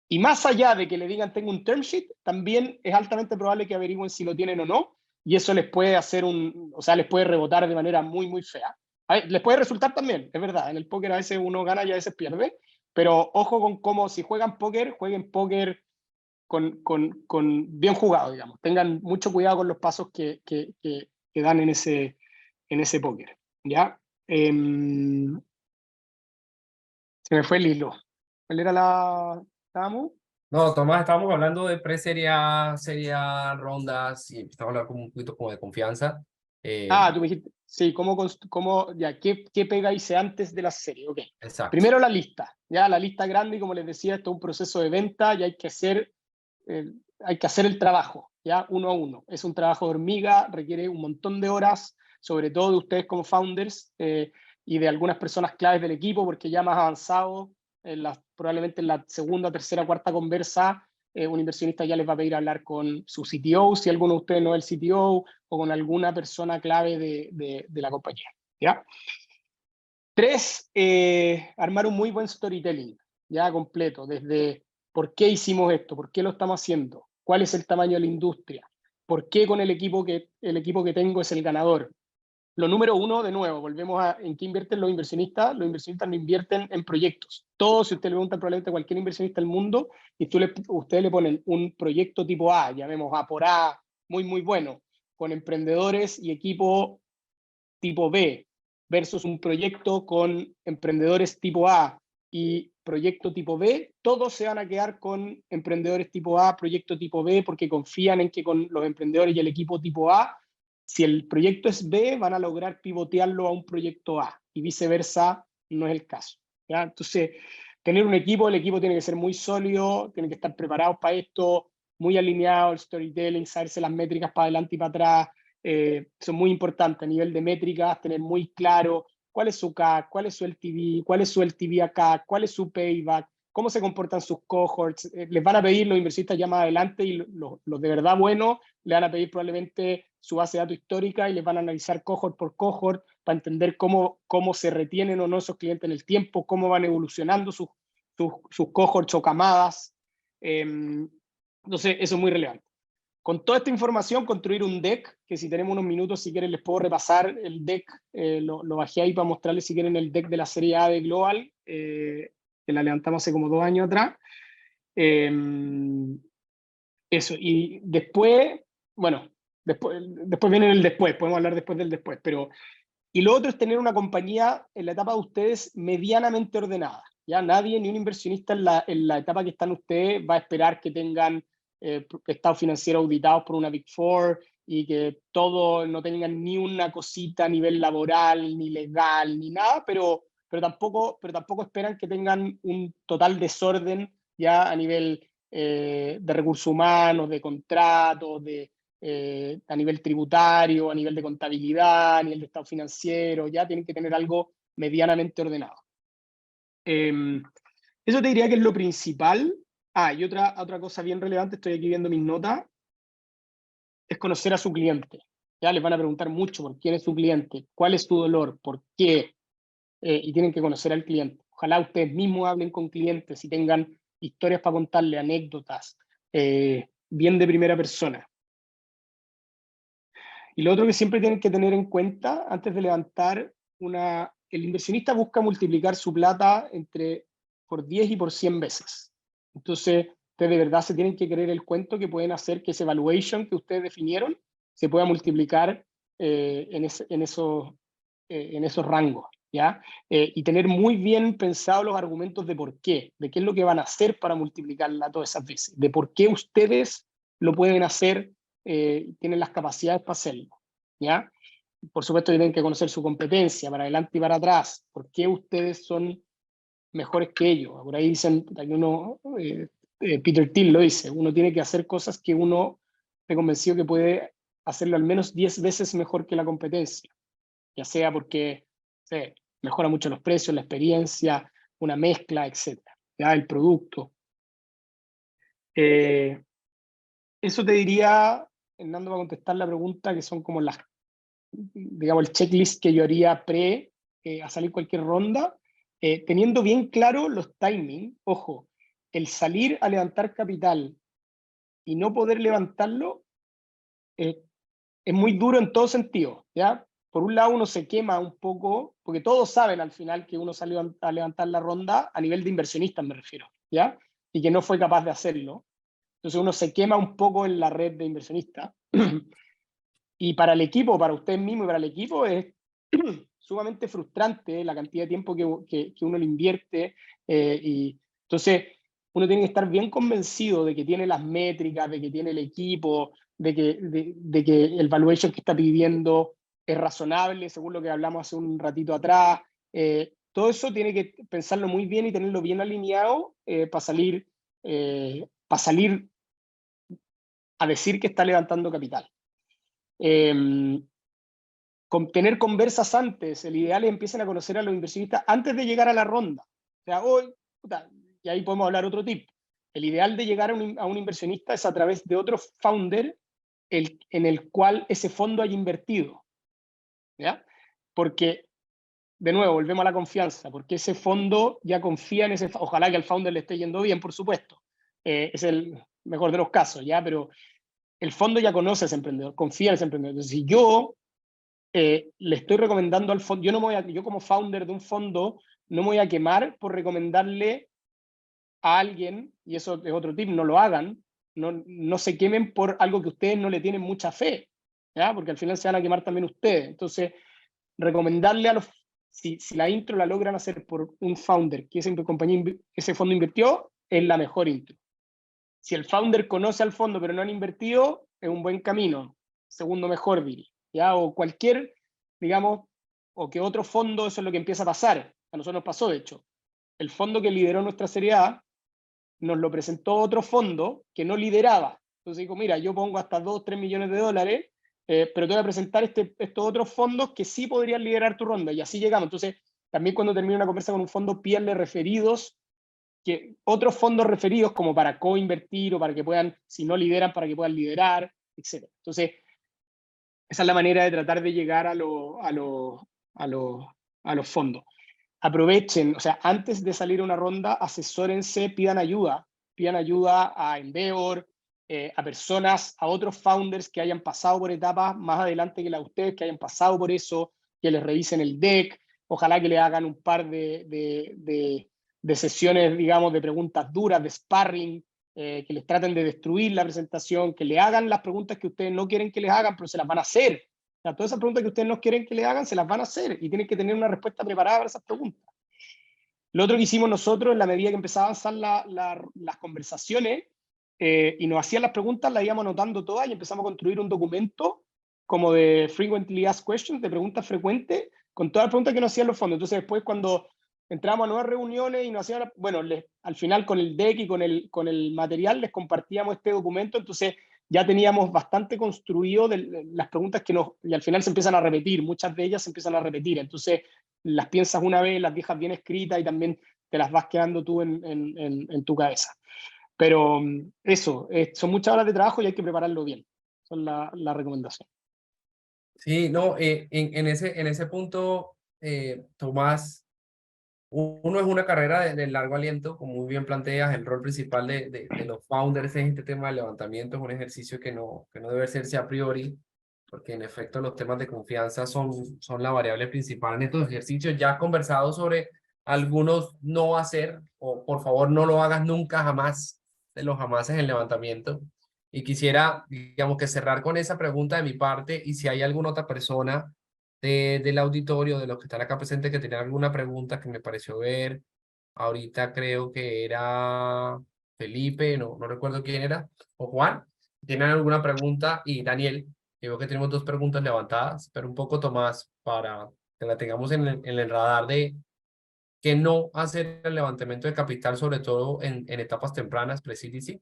Y más allá de que le digan tengo un term sheet, también es altamente probable que averigüen si lo tienen o no, y eso les puede hacer les puede rebotar de manera muy, muy fea. Les puede resultar también, es verdad, en el póker a veces uno gana y a veces pierde, pero ojo con cómo, si juegan póker, jueguen póker con bien jugado, digamos. Tengan mucho cuidado con los pasos que dan en ese póker, ¿ya? Se me fue el hilo. ¿Cuál era estábamos? No, Tomás, estábamos hablando de pre-serie A, serie A, rondas, y estamos hablando como un poquito como de confianza. Tú me dijiste, sí, ¿qué pega hice antes de la serie? Ok. Exacto. Primero la lista, ya la lista grande, y como les decía, esto es un proceso de venta y hay que hacer el trabajo, ya uno a uno. Es un trabajo de hormiga, requiere un montón de horas, sobre todo de ustedes como founders y de algunas personas claves del equipo, porque ya más avanzado, probablemente en la segunda, tercera, cuarta conversa, un inversionista ya les va a pedir hablar con su CTO, si alguno de ustedes no es el CTO, o con alguna persona clave de la compañía, ¿ya? 3, armar un muy buen storytelling, ya completo, desde por qué hicimos esto, por qué lo estamos haciendo, cuál es el tamaño de la industria, por qué con el equipo que tengo es el ganador. Lo número 1, de nuevo, volvemos a en qué invierten los inversionistas. Los inversionistas no invierten en proyectos. Todos, si usted le pregunta probablemente a cualquier inversionista del mundo, y ustedes le ponen un proyecto tipo A, llamemos A por A, muy, muy bueno, con emprendedores y equipo tipo B, versus un proyecto con emprendedores tipo A y proyecto tipo B, todos se van a quedar con emprendedores tipo A, proyecto tipo B, porque confían en que con los emprendedores y el equipo tipo A, si el proyecto es B, van a lograr pivotearlo a un proyecto A, y viceversa no es el caso, ¿ya? Entonces, tener un equipo, el equipo tiene que ser muy sólido, tiene que estar preparados para esto, muy alineado, el storytelling, saberse las métricas para adelante y para atrás, son muy importantes a nivel de métricas, tener muy claro cuál es su CAC, cuál es su LTV, cuál es su LTV a CAC, cuál es su payback, cómo se comportan sus cohorts. Les van a pedir los inversionistas ya más adelante, y los de verdad buenos le van a pedir probablemente su base de datos histórica y les van a analizar cohort por cohort para entender cómo se retienen o no esos clientes en el tiempo, cómo van evolucionando sus cohorts o camadas. Entonces, eso es muy relevante. Con toda esta información, construir un deck, que si tenemos unos minutos, si quieren, les puedo repasar el deck. Lo bajé ahí para mostrarles, si quieren, el deck de la serie A de Global, que la levantamos hace como 2 años atrás. Eso, y después, bueno, después viene el después, podemos hablar después del después, pero... Y lo otro es tener una compañía en la etapa de ustedes medianamente ordenada. Ya nadie, ni un inversionista en la etapa que están ustedes, va a esperar que tengan estados financieros auditados por una Big Four y que todo no tengan ni una cosita a nivel laboral, ni legal, ni nada, pero tampoco esperan que tengan un total desorden ya a nivel de recursos humanos, de contratos, a nivel tributario, a nivel de contabilidad, a nivel de estado financiero. Ya tienen que tener algo medianamente ordenado. Eso te diría que es lo principal. Y otra cosa bien relevante, estoy aquí viendo mis notas, es conocer a su cliente. Ya les van a preguntar mucho por quién es su cliente, cuál es su dolor, por qué, y tienen que conocer al cliente. Ojalá ustedes mismos hablen con clientes y tengan historias para contarle, anécdotas, bien de primera persona. Y lo otro que siempre tienen que tener en cuenta antes de levantar el inversionista busca multiplicar su plata por 10 y por 100 veces. Entonces, ustedes de verdad se tienen que creer el cuento que pueden hacer que ese valuation que ustedes definieron se pueda multiplicar en esos rangos, ¿ya? Y tener muy bien pensados los argumentos de por qué, de qué es lo que van a hacer para multiplicarla todas esas veces, de por qué ustedes lo pueden hacer, tienen las capacidades para hacerlo, ¿ya? Por supuesto que tienen que conocer su competencia para adelante y para atrás, por qué ustedes son mejores que ellos. Por ahí dicen que uno, Peter Thiel lo dice, uno tiene que hacer cosas que uno esté convencido que puede hacerlo al menos 10 veces mejor que la competencia, ya sea porque mejora mucho los precios, la experiencia, una mezcla, etcétera, ya el producto. Eso te diría, Hernando, para contestar la pregunta, que son como las, digamos, el checklist que yo haría a salir cualquier ronda, teniendo bien claro los timings. Ojo, el salir a levantar capital y no poder levantarlo es muy duro en todo sentido, ¿ya? Por un lado uno se quema un poco, porque todos saben al final que uno salió a levantar la ronda, a nivel de inversionistas me refiero, ¿ya? Y que no fue capaz de hacerlo. Entonces uno se quema un poco en la red de inversionistas. Y para el equipo, para usted mismo y para el equipo, es sumamente frustrante la cantidad de tiempo que uno le invierte. Y entonces uno tiene que estar bien convencido de que tiene las métricas, de que tiene el equipo, de que el valuation que está pidiendo es razonable, según lo que hablamos hace un ratito atrás. Todo eso tiene que pensarlo muy bien y tenerlo bien alineado para salir a decir que está levantando capital. Tener conversas antes, el ideal es empiecen a conocer a los inversionistas antes de llegar a la ronda. O sea, y ahí podemos hablar otro tip. El ideal de llegar a un inversionista es a través de otro founder en el cual ese fondo haya invertido, ¿ya? Porque, de nuevo, volvemos a la confianza, porque ese fondo ya confía en ojalá que al founder le esté yendo bien, por supuesto. Es el mejor de los casos, ¿ya? Pero el fondo ya conoce a ese emprendedor, confía en ese emprendedor. Entonces, si yo le estoy recomendando al fondo, yo como founder de un fondo no me voy a quemar por recomendarle a alguien, y eso es otro tip, no lo hagan, no se quemen por algo que ustedes no le tienen mucha fe, ¿ya? Porque al final se van a quemar también ustedes. Entonces, recomendarle si la intro la logran hacer por un founder que ese fondo invirtió, es la mejor intro. Si el founder conoce al fondo pero no han invertido, es un buen camino, segundo mejor, diría, ¿ya? O cualquier, digamos, o que otro fondo, eso es lo que empieza a pasar. A nosotros nos pasó, de hecho. El fondo que lideró nuestra Serie A nos lo presentó otro fondo que no lideraba. Entonces dijo, mira, yo pongo hasta 2, 3 millones de dólares, pero te voy a presentar estos otros fondos que sí podrían liderar tu ronda. Y así llegamos. Entonces, también cuando termina una conversa con un fondo, pídanle referidos, que otros fondos referidos como para co-invertir o para que puedan, si no lideran, para que puedan liderar, etc. Entonces, esa es la manera de tratar de llegar a los fondos. Aprovechen, o sea, antes de salir a una ronda, asesórense, pidan ayuda a Endeavor, a personas, a otros founders que hayan pasado por etapas más adelante que la de ustedes, que hayan pasado por eso, que les revisen el deck, ojalá que le hagan un par de sesiones, digamos, de preguntas duras, de sparring, que les traten de destruir la presentación, que le hagan las preguntas que ustedes no quieren que les hagan, pero se las van a hacer. O sea, todas esas preguntas que ustedes no quieren que le hagan, se las van a hacer y tienen que tener una respuesta preparada para esas preguntas. Lo otro que hicimos nosotros, en la medida que empezaban a avanzar las conversaciones y nos hacían las preguntas, las íbamos anotando todas y empezamos a construir un documento como de frequently asked questions, de preguntas frecuentes, con todas las preguntas que nos hacían los fondos. Entonces después cuando entramos a nuevas reuniones y nos hacían, bueno, al final con el deck y con el material les compartíamos este documento, entonces ya teníamos bastante construido las preguntas y al final se empiezan a repetir, muchas de ellas se empiezan a repetir, entonces las piensas una vez, las dejas bien escritas y también te las vas quedando tú en tu cabeza. Pero eso, son muchas horas de trabajo y hay que prepararlo bien, son la recomendación. Sí, no, en ese punto, Tomás, uno es una carrera de largo aliento, como muy bien planteas, el rol principal de los founders en este tema de levantamiento, es un ejercicio que no debe hacerse a priori, porque en efecto los temas de confianza son la variable principal en estos ejercicios. Ya has conversado sobre algunos no hacer, o por favor no lo hagas nunca, jamás, de los jamases en levantamiento. Y quisiera, digamos, que cerrar con esa pregunta de mi parte, y si hay alguna otra persona del auditorio, de los que están acá presentes, que tenían alguna pregunta que me pareció ver. Ahorita creo que era Felipe, no recuerdo quién era, o Juan. ¿Tienen alguna pregunta? Y Daniel, creo que tenemos 2 preguntas levantadas, pero un poco, Tomás, para que la tengamos en el radar que no hacer el levantamiento de capital, sobre todo en etapas tempranas, pre-seed y seed,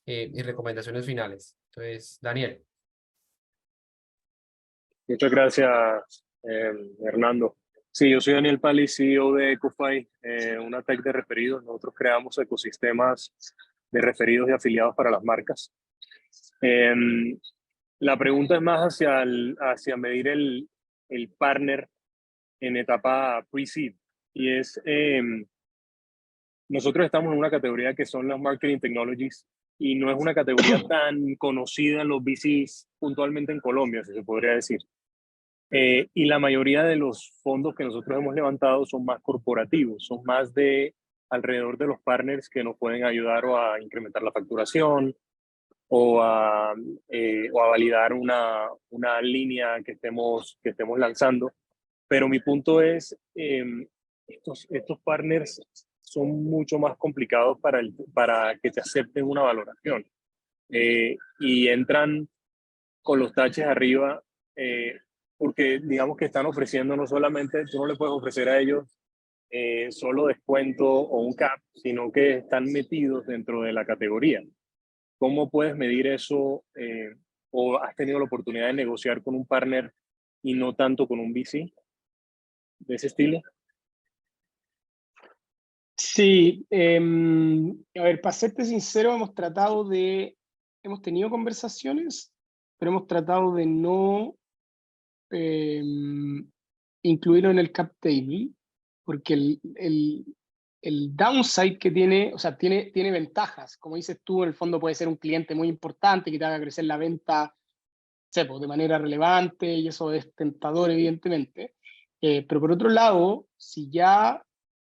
y recomendaciones finales. Entonces, Daniel. Muchas gracias, Hernando. Sí, yo soy Daniel Pali, CEO de Ecofy, una tech de referidos. Nosotros creamos ecosistemas de referidos y afiliados para las marcas. La pregunta es más hacia medir el partner en etapa pre-seed. Y es, nosotros estamos en una categoría que son las marketing technologies y no es una categoría tan conocida en los VCs puntualmente en Colombia, si se podría decir. Y la mayoría de los fondos que nosotros hemos levantado son más corporativos, son más de alrededor de los partners que nos pueden ayudar o a incrementar la facturación o a validar una línea que estemos lanzando. Pero mi punto es, estos partners son mucho más complicados para que te acepten una valoración. Y entran con los taches arriba, porque digamos que están ofreciendo no solamente, tú no le puedes ofrecer a ellos solo descuento o un cap, sino que están metidos dentro de la categoría. ¿Cómo puedes medir eso? ¿O has tenido la oportunidad de negociar con un partner y no tanto con un VC de ese estilo? Sí, a ver, para serte sincero, hemos tenido conversaciones, pero hemos tratado de no incluirlo en el cap table, porque el downside que tiene, o sea, tiene ventajas. Como dices tú, en el fondo puede ser un cliente muy importante que te haga crecer la venta, pues, de manera relevante, y eso es tentador, evidentemente. Pero por otro lado, si ya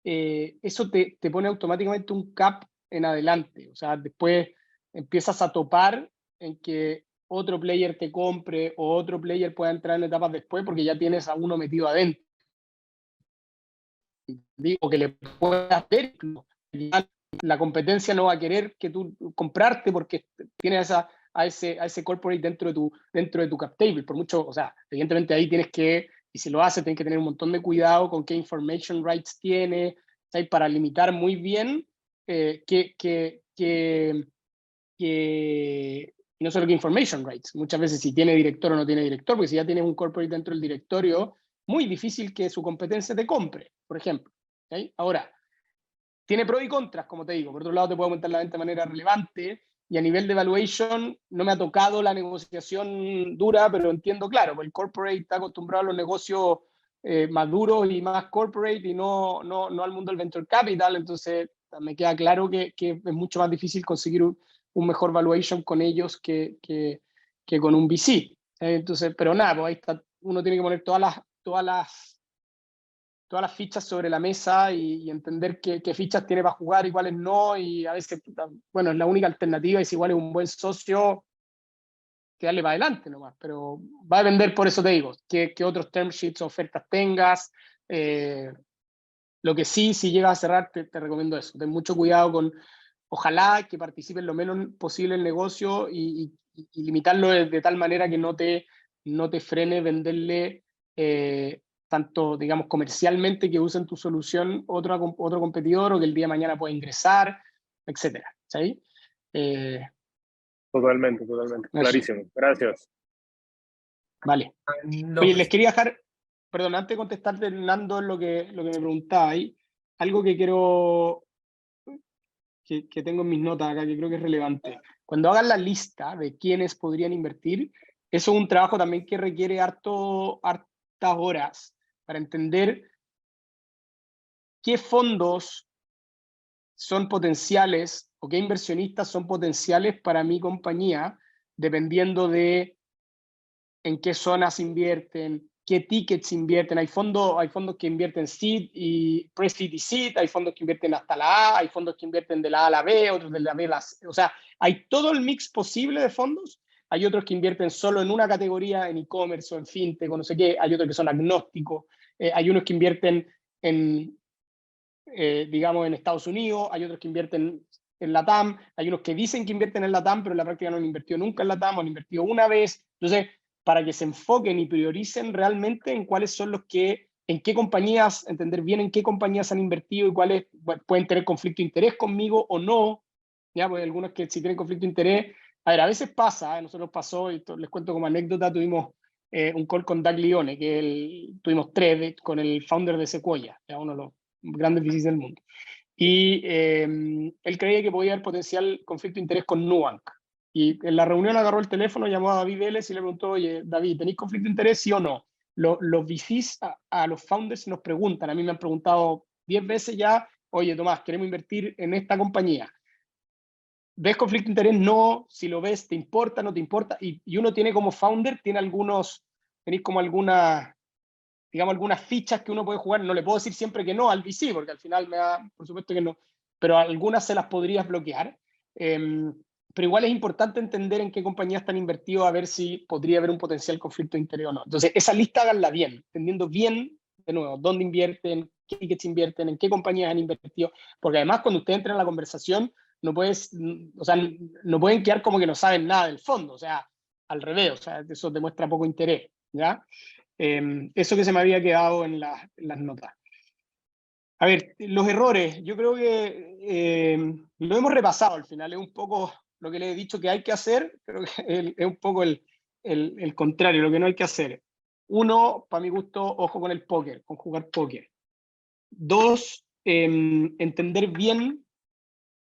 eso te pone automáticamente un cap en adelante, o sea, después empiezas a topar en que otro player te compre o otro player pueda entrar en etapas después porque ya tienes a uno metido adentro. O que le puedas ver, la competencia no va a querer que tú comprarte porque tienes a ese corporate dentro de tu cap table. Por mucho, o sea, evidentemente ahí tienes que, y si lo haces, tienes que tener un montón de cuidado con qué information rights tiene, ¿sabes? Para limitar muy bien y no solo que information rights, muchas veces si tiene director o no tiene director, porque si ya tienes un corporate dentro del directorio, muy difícil que su competencia te compre, por ejemplo. ¿Okay? Ahora, tiene pros y contras, como te digo. Por otro lado, te puede aumentar la venta de manera relevante, y a nivel de valuation no me ha tocado la negociación dura, pero entiendo, claro, pues el corporate está acostumbrado a los negocios más duros y más corporate y no al mundo del venture capital, entonces me queda claro que es mucho más difícil conseguir un mejor valuation con ellos que con un VC. Entonces, pero nada, pues ahí está, uno tiene que poner todas las fichas sobre la mesa y entender qué fichas tiene para jugar y cuáles no, y a veces, bueno, es la única alternativa, y si igual es un buen socio, que darle para adelante nomás, pero va a depender, por eso te digo, qué otros term sheets o ofertas tengas. Lo que sí, si llegas a cerrar, te recomiendo eso, ten mucho cuidado con, ojalá que participes lo menos posible en el negocio y limitarlo de tal manera que no te frene venderle tanto, digamos, comercialmente, que usen tu solución otro competidor, o que el día de mañana pueda ingresar, etcétera. ¿Sí? Totalmente. Eso. Clarísimo. Gracias. Vale. Oye, les quería dejar, perdón, antes de contestarte, Hernando, lo que me preguntaba ahí, algo que quiero, que tengo en mis notas acá, que creo que es relevante. Cuando hagan la lista de quiénes podrían invertir, eso es un trabajo también que requiere hartas horas para entender qué fondos son potenciales o qué inversionistas son potenciales para mi compañía, dependiendo de en qué zonas invierten, qué tickets invierten. Hay fondos que invierten seed y pre-seed y seed, hay fondos que invierten hasta la A, hay fondos que invierten de la A a la B, otros de la B a la C. O sea, hay todo el mix posible de fondos. Hay otros que invierten solo en una categoría, en e-commerce o en fintech o no sé qué. Hay otros que son agnósticos. Hay unos que invierten digamos, en Estados Unidos. Hay otros que invierten en LATAM. Hay unos que dicen que invierten en LATAM, pero en la práctica no han invertido nunca en LATAM, o han invertido una vez. Entonces, para que se enfoquen y prioricen realmente en cuáles son los que en qué compañías, entender bien en qué compañías han invertido y cuáles pueden tener conflicto de interés conmigo o no. Ya, pues algunos que si tienen conflicto de interés, a ver, a veces pasa, a nosotros pasó, y les cuento como anécdota, tuvimos un call con Doug Leone, tuvimos 3 con el founder de Sequoia, ya uno de los grandes VCs del mundo. Y él creía que podía haber potencial conflicto de interés con Nubank. Y en la reunión agarró el teléfono, llamó a David Vélez y le preguntó, oye, David, ¿tenéis conflicto de interés, sí o no? Los VCs a los founders nos preguntan, a mí me han preguntado 10 veces ya, oye, Tomás, queremos invertir en esta compañía. ¿Ves conflicto de interés? No. Si lo ves, ¿te importa? ¿No te importa? Y uno tiene como founder, tenéis como algunas, digamos, algunas fichas que uno puede jugar. No le puedo decir siempre que no al VC, porque al final me da, por supuesto que no, pero algunas se las podrías bloquear. Pero igual es importante entender en qué compañías están invertidos, a ver si podría haber un potencial conflicto de interés o no. Entonces, esa lista háganla bien, entendiendo bien, de nuevo, dónde invierten, qué tickets invierten, en qué compañías han invertido, porque además cuando ustedes entran a la conversación, no pueden quedar como que no saben nada del fondo, o sea, al revés, o sea, eso demuestra poco interés, ¿ya? Eso que se me había quedado en las notas. A ver, los errores, yo creo que lo hemos repasado al final, es un poco lo que le he dicho que hay que hacer, pero es un poco el contrario, lo que no hay que hacer. 1, para mi gusto, ojo con el póker, con jugar póker. 2, entender bien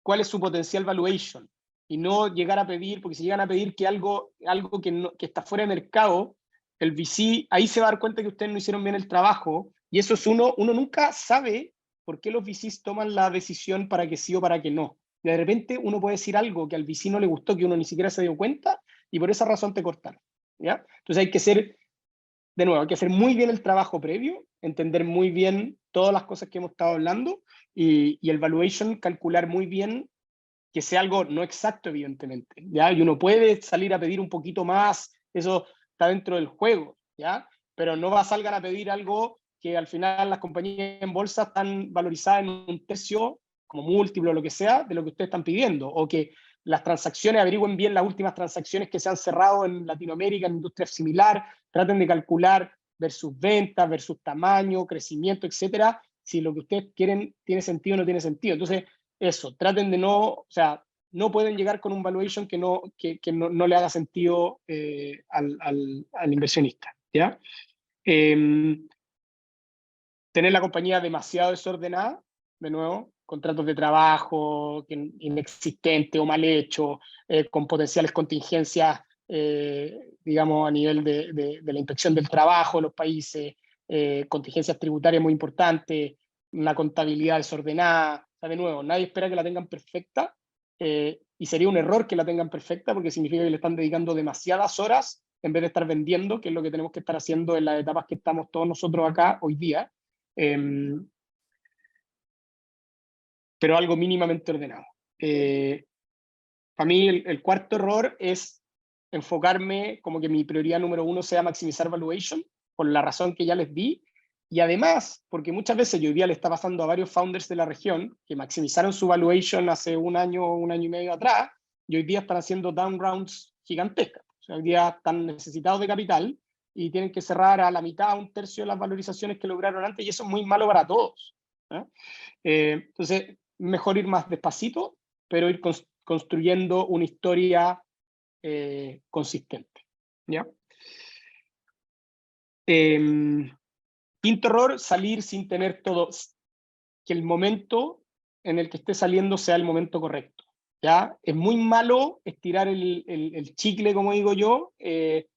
cuál es su potencial valuation y no llegar a pedir, porque si llegan a pedir que algo que está fuera de mercado, el VC ahí se va a dar cuenta que ustedes no hicieron bien el trabajo, y eso es uno nunca sabe por qué los VCs toman la decisión para que sí o para que no. De repente uno puede decir algo que al VC no le gustó, que uno ni siquiera se dio cuenta, y por esa razón te cortaron, ¿ya? Entonces hay que hacer muy bien el trabajo previo, entender muy bien todas las cosas que hemos estado hablando, y el valuation calcular muy bien, que sea algo no exacto, evidentemente, ¿ya? Y uno puede salir a pedir un poquito más, eso está dentro del juego, ¿ya? Pero no salgan a pedir algo que al final las compañías en bolsa están valorizadas en un tercio, como múltiplo o lo que sea, de lo que ustedes están pidiendo, o que las transacciones, averigüen bien las últimas transacciones que se han cerrado en Latinoamérica, en industria similar, traten de calcular versus ventas, versus tamaño, crecimiento, etcétera, si lo que ustedes quieren tiene sentido o no tiene sentido. Entonces, eso, traten de no, o sea, no pueden llegar con un valuation que no le haga sentido al inversionista, ¿ya? Tener la compañía demasiado desordenada, de nuevo, contratos de trabajo inexistentes o mal hechos, con potenciales contingencias, digamos, a nivel de la inspección del trabajo de los países, contingencias tributarias muy importantes, una contabilidad desordenada. O sea, de nuevo, nadie espera que la tengan perfecta, y sería un error que la tengan perfecta, porque significa que le están dedicando demasiadas horas en vez de estar vendiendo, que es lo que tenemos que estar haciendo en las etapas que estamos todos nosotros acá hoy día. Pero algo mínimamente ordenado. Para mí el cuarto error es enfocarme como que mi prioridad número 1 sea maximizar valuation, por la razón que ya les di, y además, porque muchas veces hoy día le está pasando a varios founders de la región que maximizaron su valuation hace un año y medio atrás, y hoy día están haciendo down rounds gigantescas. O sea, hoy día están necesitados de capital y tienen que cerrar a la mitad, a un tercio de las valorizaciones que lograron antes, y eso es muy malo para todos, ¿eh? Entonces, mejor ir más despacito, pero ir construyendo una historia consistente, ¿ya? Quinto error, salir sin tener todo, que el momento en el que esté saliendo sea el momento correcto, ¿ya? Es muy malo estirar el chicle, como digo yo,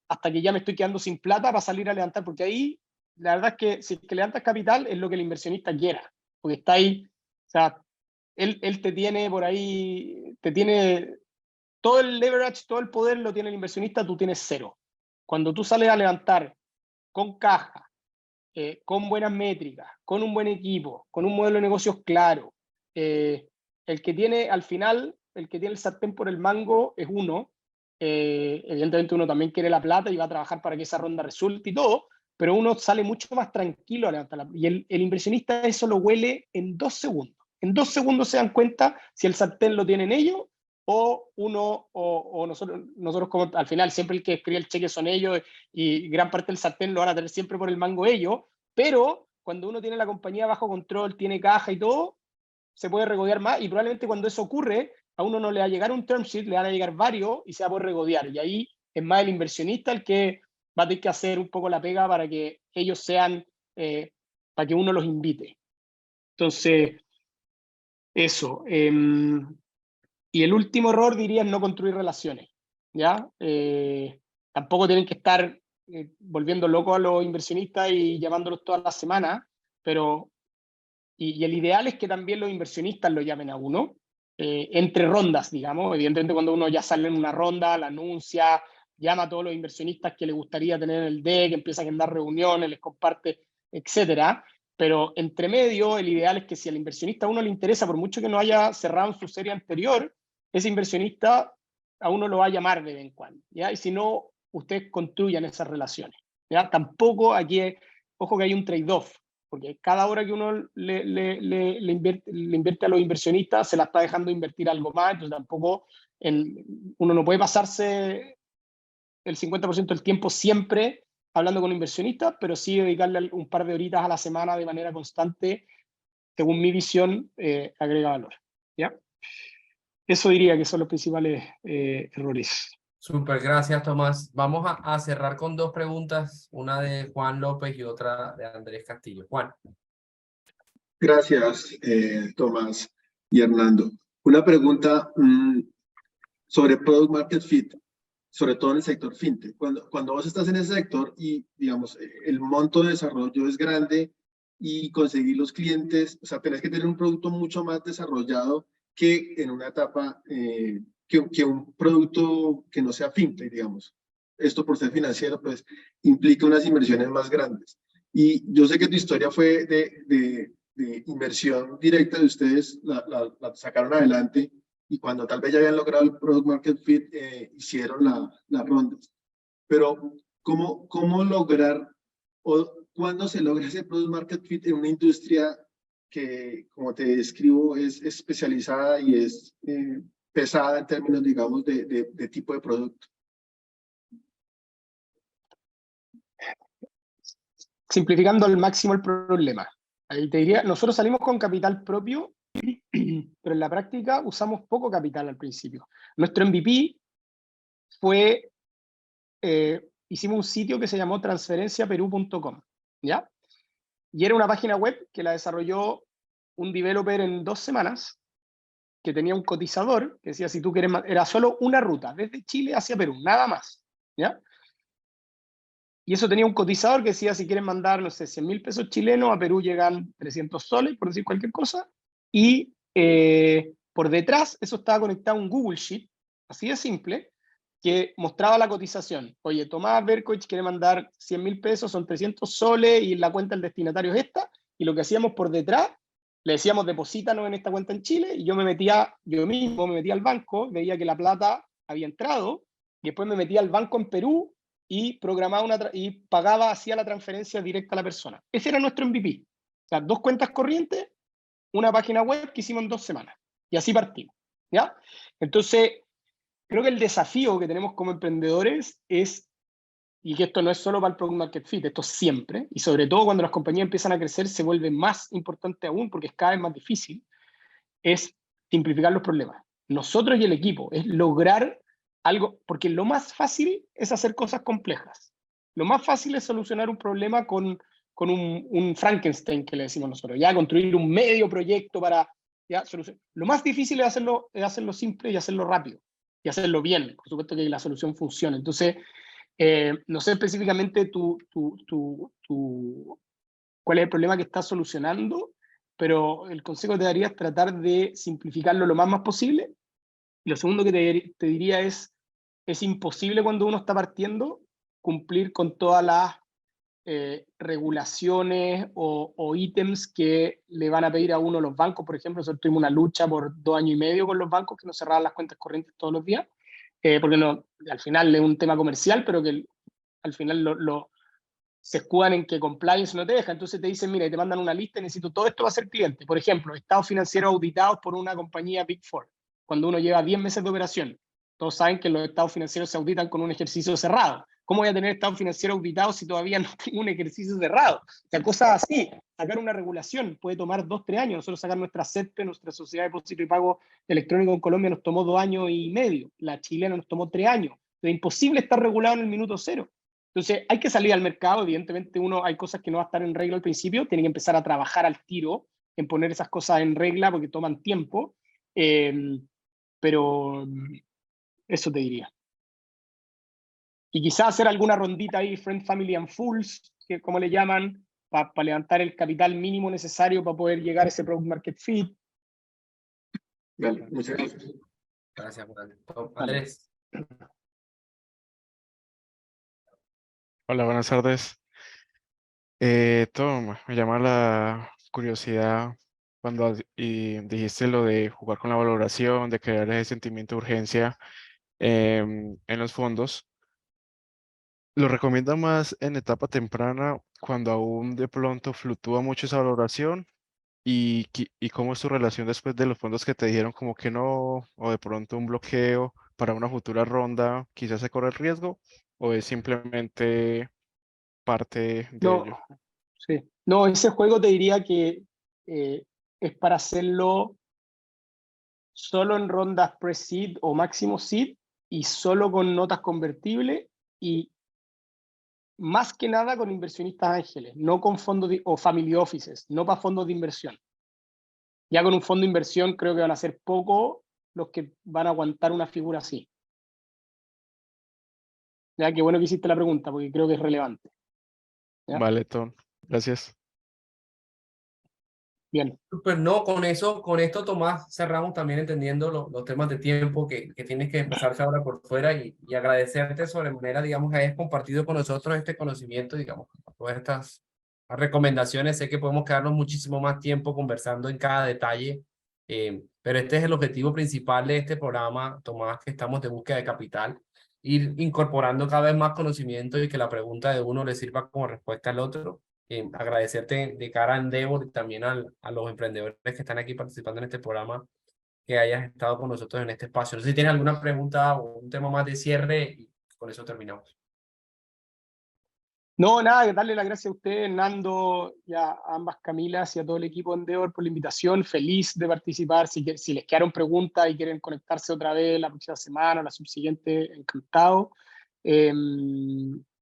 hasta que ya me estoy quedando sin plata para salir a levantar, porque ahí la verdad es que si es que levantas capital es lo que el inversionista quiera, porque está ahí, o sea, él te tiene por ahí, te tiene todo el leverage, todo el poder lo tiene el inversionista, tú tienes cero. Cuando tú sales a levantar con caja, con buenas métricas, con un buen equipo, con un modelo de negocios claro, el que tiene al final, el que tiene el sartén por el mango es uno. Evidentemente uno también quiere la plata y va a trabajar para que esa ronda resulte y todo, pero uno sale mucho más tranquilo a levantar y el inversionista eso lo huele en 2 segundos. En 2 segundos se dan cuenta si el sartén lo tienen ellos o uno, o nosotros como al final siempre el que escribe el cheque son ellos, y gran parte del sartén lo van a tener siempre por el mango ellos, Pero cuando uno tiene la compañía bajo control, tiene caja y todo, se puede regodear más, y probablemente cuando eso ocurre, a uno no le va a llegar un term sheet, le van a llegar varios y se va a poder regodear. Y ahí es más el inversionista el que va a tener que hacer un poco la pega para que ellos sean, para que uno los invite. Entonces, eso. Y el último error, diría, es no construir relaciones, ¿ya? Tampoco tienen que estar volviendo locos a los inversionistas y llamándolos todas las semanas, pero... Y el ideal es que también los inversionistas lo llamen a uno, entre rondas, digamos. Evidentemente, cuando uno ya sale en una ronda, la anuncia, llama a todos los inversionistas que le gustaría tener en el deck, empieza a agendar reuniones, les comparte, etcétera. Pero entre medio, el ideal es que si al inversionista a uno le interesa, por mucho que no haya cerrado en su serie anterior, ese inversionista a uno lo va a llamar de vez en cuando, ¿ya? Y si no, ustedes construyan esas relaciones, ¿ya? Tampoco aquí, ojo que hay un trade-off, porque cada hora que uno le invierte a los inversionistas, se la está dejando invertir algo más, entonces tampoco uno no puede pasarse el 50% del tiempo siempre hablando con inversionistas, pero sí dedicarle un par de horitas a la semana de manera constante, según mi visión, agrega valor, ¿ya? Eso diría que son los principales errores. Súper, gracias, Tomás. Vamos a cerrar con dos preguntas, una de Juan López y otra de Andrés Castillo. Juan. Gracias, Tomás y Hernando. Una pregunta sobre Product Market Fit, sobre todo en el sector fintech. Cuando vos estás en ese sector y, digamos, el monto de desarrollo es grande y conseguir los clientes, o sea, tenés que tener un producto mucho más desarrollado que en una etapa, que un producto que no sea fintech, digamos. Esto por ser financiero, pues, implica unas inversiones más grandes. Y yo sé que tu historia fue de inversión directa de ustedes, la sacaron adelante, y cuando tal vez ya habían logrado el Product Market Fit, hicieron las rondas. Pero, ¿cómo lograr, o cuándo se logra ese Product Market Fit en una industria que, como te describo, es especializada y es pesada en términos, digamos, de tipo de producto? Simplificando al máximo el problema. Ahí te diría, nosotros salimos con capital propio, pero en la práctica usamos poco capital al principio. Nuestro MVP fue, hicimos un sitio que se llamó transferenciaperú.com, ¿ya? Y era una página web que la desarrolló un developer en 2 semanas, que tenía un cotizador, que decía, si tú quieres, era solo una ruta, desde Chile hacia Perú, nada más, ¿ya? Y eso tenía un cotizador que decía, si quieren mandar, no sé, 100.000 pesos chilenos, a Perú llegan 300 soles, por decir cualquier cosa, y por detrás eso estaba conectado a un Google Sheet, así de simple, que mostraba la cotización. Oye, Tomás Berkovich quiere mandar 100.000 pesos, son 300 soles, y la cuenta del destinatario es esta, y lo que hacíamos por detrás, le decíamos, deposítanos en esta cuenta en Chile, y yo mismo me metía al banco, veía que la plata había entrado, y después me metía al banco en Perú, y programaba y pagaba, hacía la transferencia directa a la persona. Ese era nuestro MVP. O sea, 2 cuentas corrientes, una página web que hicimos en 2 semanas. Y así partimos, ¿ya? Entonces, creo que el desafío que tenemos como emprendedores es, y que esto no es solo para el Product Market Fit, esto siempre, y sobre todo cuando las compañías empiezan a crecer, se vuelve más importante aún, porque es cada vez más difícil, es simplificar los problemas. Nosotros y el equipo, es lograr algo, porque lo más fácil es hacer cosas complejas. Lo más fácil es solucionar un problema con un Frankenstein, que le decimos nosotros, ya construir un medio proyecto para ya solucionar. Lo más difícil es hacerlo simple y hacerlo rápido, y hacerlo bien, por supuesto que la solución funcione. Entonces, no sé específicamente cuál es el problema que estás solucionando, pero el consejo que te daría es tratar de simplificarlo lo más posible. Y lo segundo que te diría es imposible cuando uno está partiendo cumplir con todas las regulaciones o ítems que le van a pedir a uno los bancos. Por ejemplo, nosotros tuvimos una lucha por 2 años y medio con los bancos que nos cerraban las cuentas corrientes todos los días, porque no, al final es un tema comercial, pero que al final se escudan en que compliance no te deja. Entonces te dicen, mira, y te mandan una lista y necesito todo esto va a ser cliente. Por ejemplo, estados financieros auditados por una compañía Big Four, cuando uno lleva 10 meses de operación. Todos saben que los estados financieros se auditan con un ejercicio cerrado. ¿Cómo voy a tener estado financiero auditado si todavía no tengo un ejercicio cerrado? O sea, cosas así. Sacar una regulación puede tomar 2, 3 años. Nosotros sacar nuestra SEDPE, nuestra Sociedad de Depósito y Pago Electrónico en Colombia, nos tomó 2 años y medio. La chilena nos tomó 3 años. Es imposible estar regulado en el minuto cero. Entonces, hay que salir al mercado. Evidentemente, hay cosas que no va a estar en regla al principio. Tiene que empezar a trabajar al tiro en poner esas cosas en regla porque toman tiempo. Pero eso te diría. Y quizás hacer alguna rondita ahí, Friend, Family and Fools, que como le llaman, para levantar el capital mínimo necesario para poder llegar a ese product market fit. Vale, muchas gracias. Gracias, Andrés. Hola, buenas tardes. Tom, me llama la curiosidad cuando dijiste lo de jugar con la valoración, de crear ese sentimiento de urgencia en los fondos. ¿Lo recomienda más en etapa temprana cuando aún de pronto fluctúa mucho esa valoración? ¿Y cómo es tu relación después de los fondos que te dijeron como que no, o de pronto un bloqueo para una futura ronda, quizás se corre el riesgo, o es simplemente parte de No, ello? sí. No, ese juego te diría que es para hacerlo solo en rondas pre-seed o máximo seed y solo con notas convertibles y más que nada con inversionistas ángeles, no con fondos o family offices, no para fondos de inversión. Ya con un fondo de inversión creo que van a ser pocos los que van a aguantar una figura así. Ya, qué bueno que hiciste la pregunta porque creo que es relevante. ¿Ya? Vale, Tom, gracias. Bien. Pues no, con esto, Tomás, cerramos también entendiendo los temas de tiempo que tienes que empezarse ahora por fuera y agradecerte sobremanera, digamos, que hayas compartido con nosotros este conocimiento, digamos, todas estas recomendaciones. Sé que podemos quedarnos muchísimo más tiempo conversando en cada detalle, pero este es el objetivo principal de este programa, Tomás, que estamos de búsqueda de capital, ir incorporando cada vez más conocimiento y que la pregunta de uno le sirva como respuesta al otro. Agradecerte de cara a Endeavor y también a los emprendedores que están aquí participando en este programa, que hayas estado con nosotros en este espacio. No sé si tienes alguna pregunta o un tema más de cierre y con eso terminamos. No, nada, darle las gracias a ustedes, Nando, y a ambas Camilas y a todo el equipo de Endeavor por la invitación. Feliz de participar. Si les quedaron preguntas y quieren conectarse otra vez la próxima semana o la subsiguiente, encantado.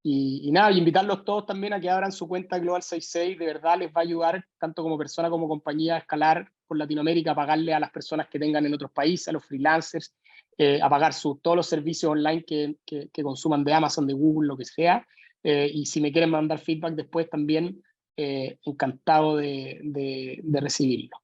Y nada, y invitarlos todos también a que abran su cuenta Global 66. De verdad les va a ayudar, tanto como persona como compañía, a escalar por Latinoamérica, a pagarle a las personas que tengan en otros países, a los freelancers, a pagar todos los servicios online que consuman de Amazon, de Google, lo que sea. Y si me quieren mandar feedback después también, encantado de recibirlo.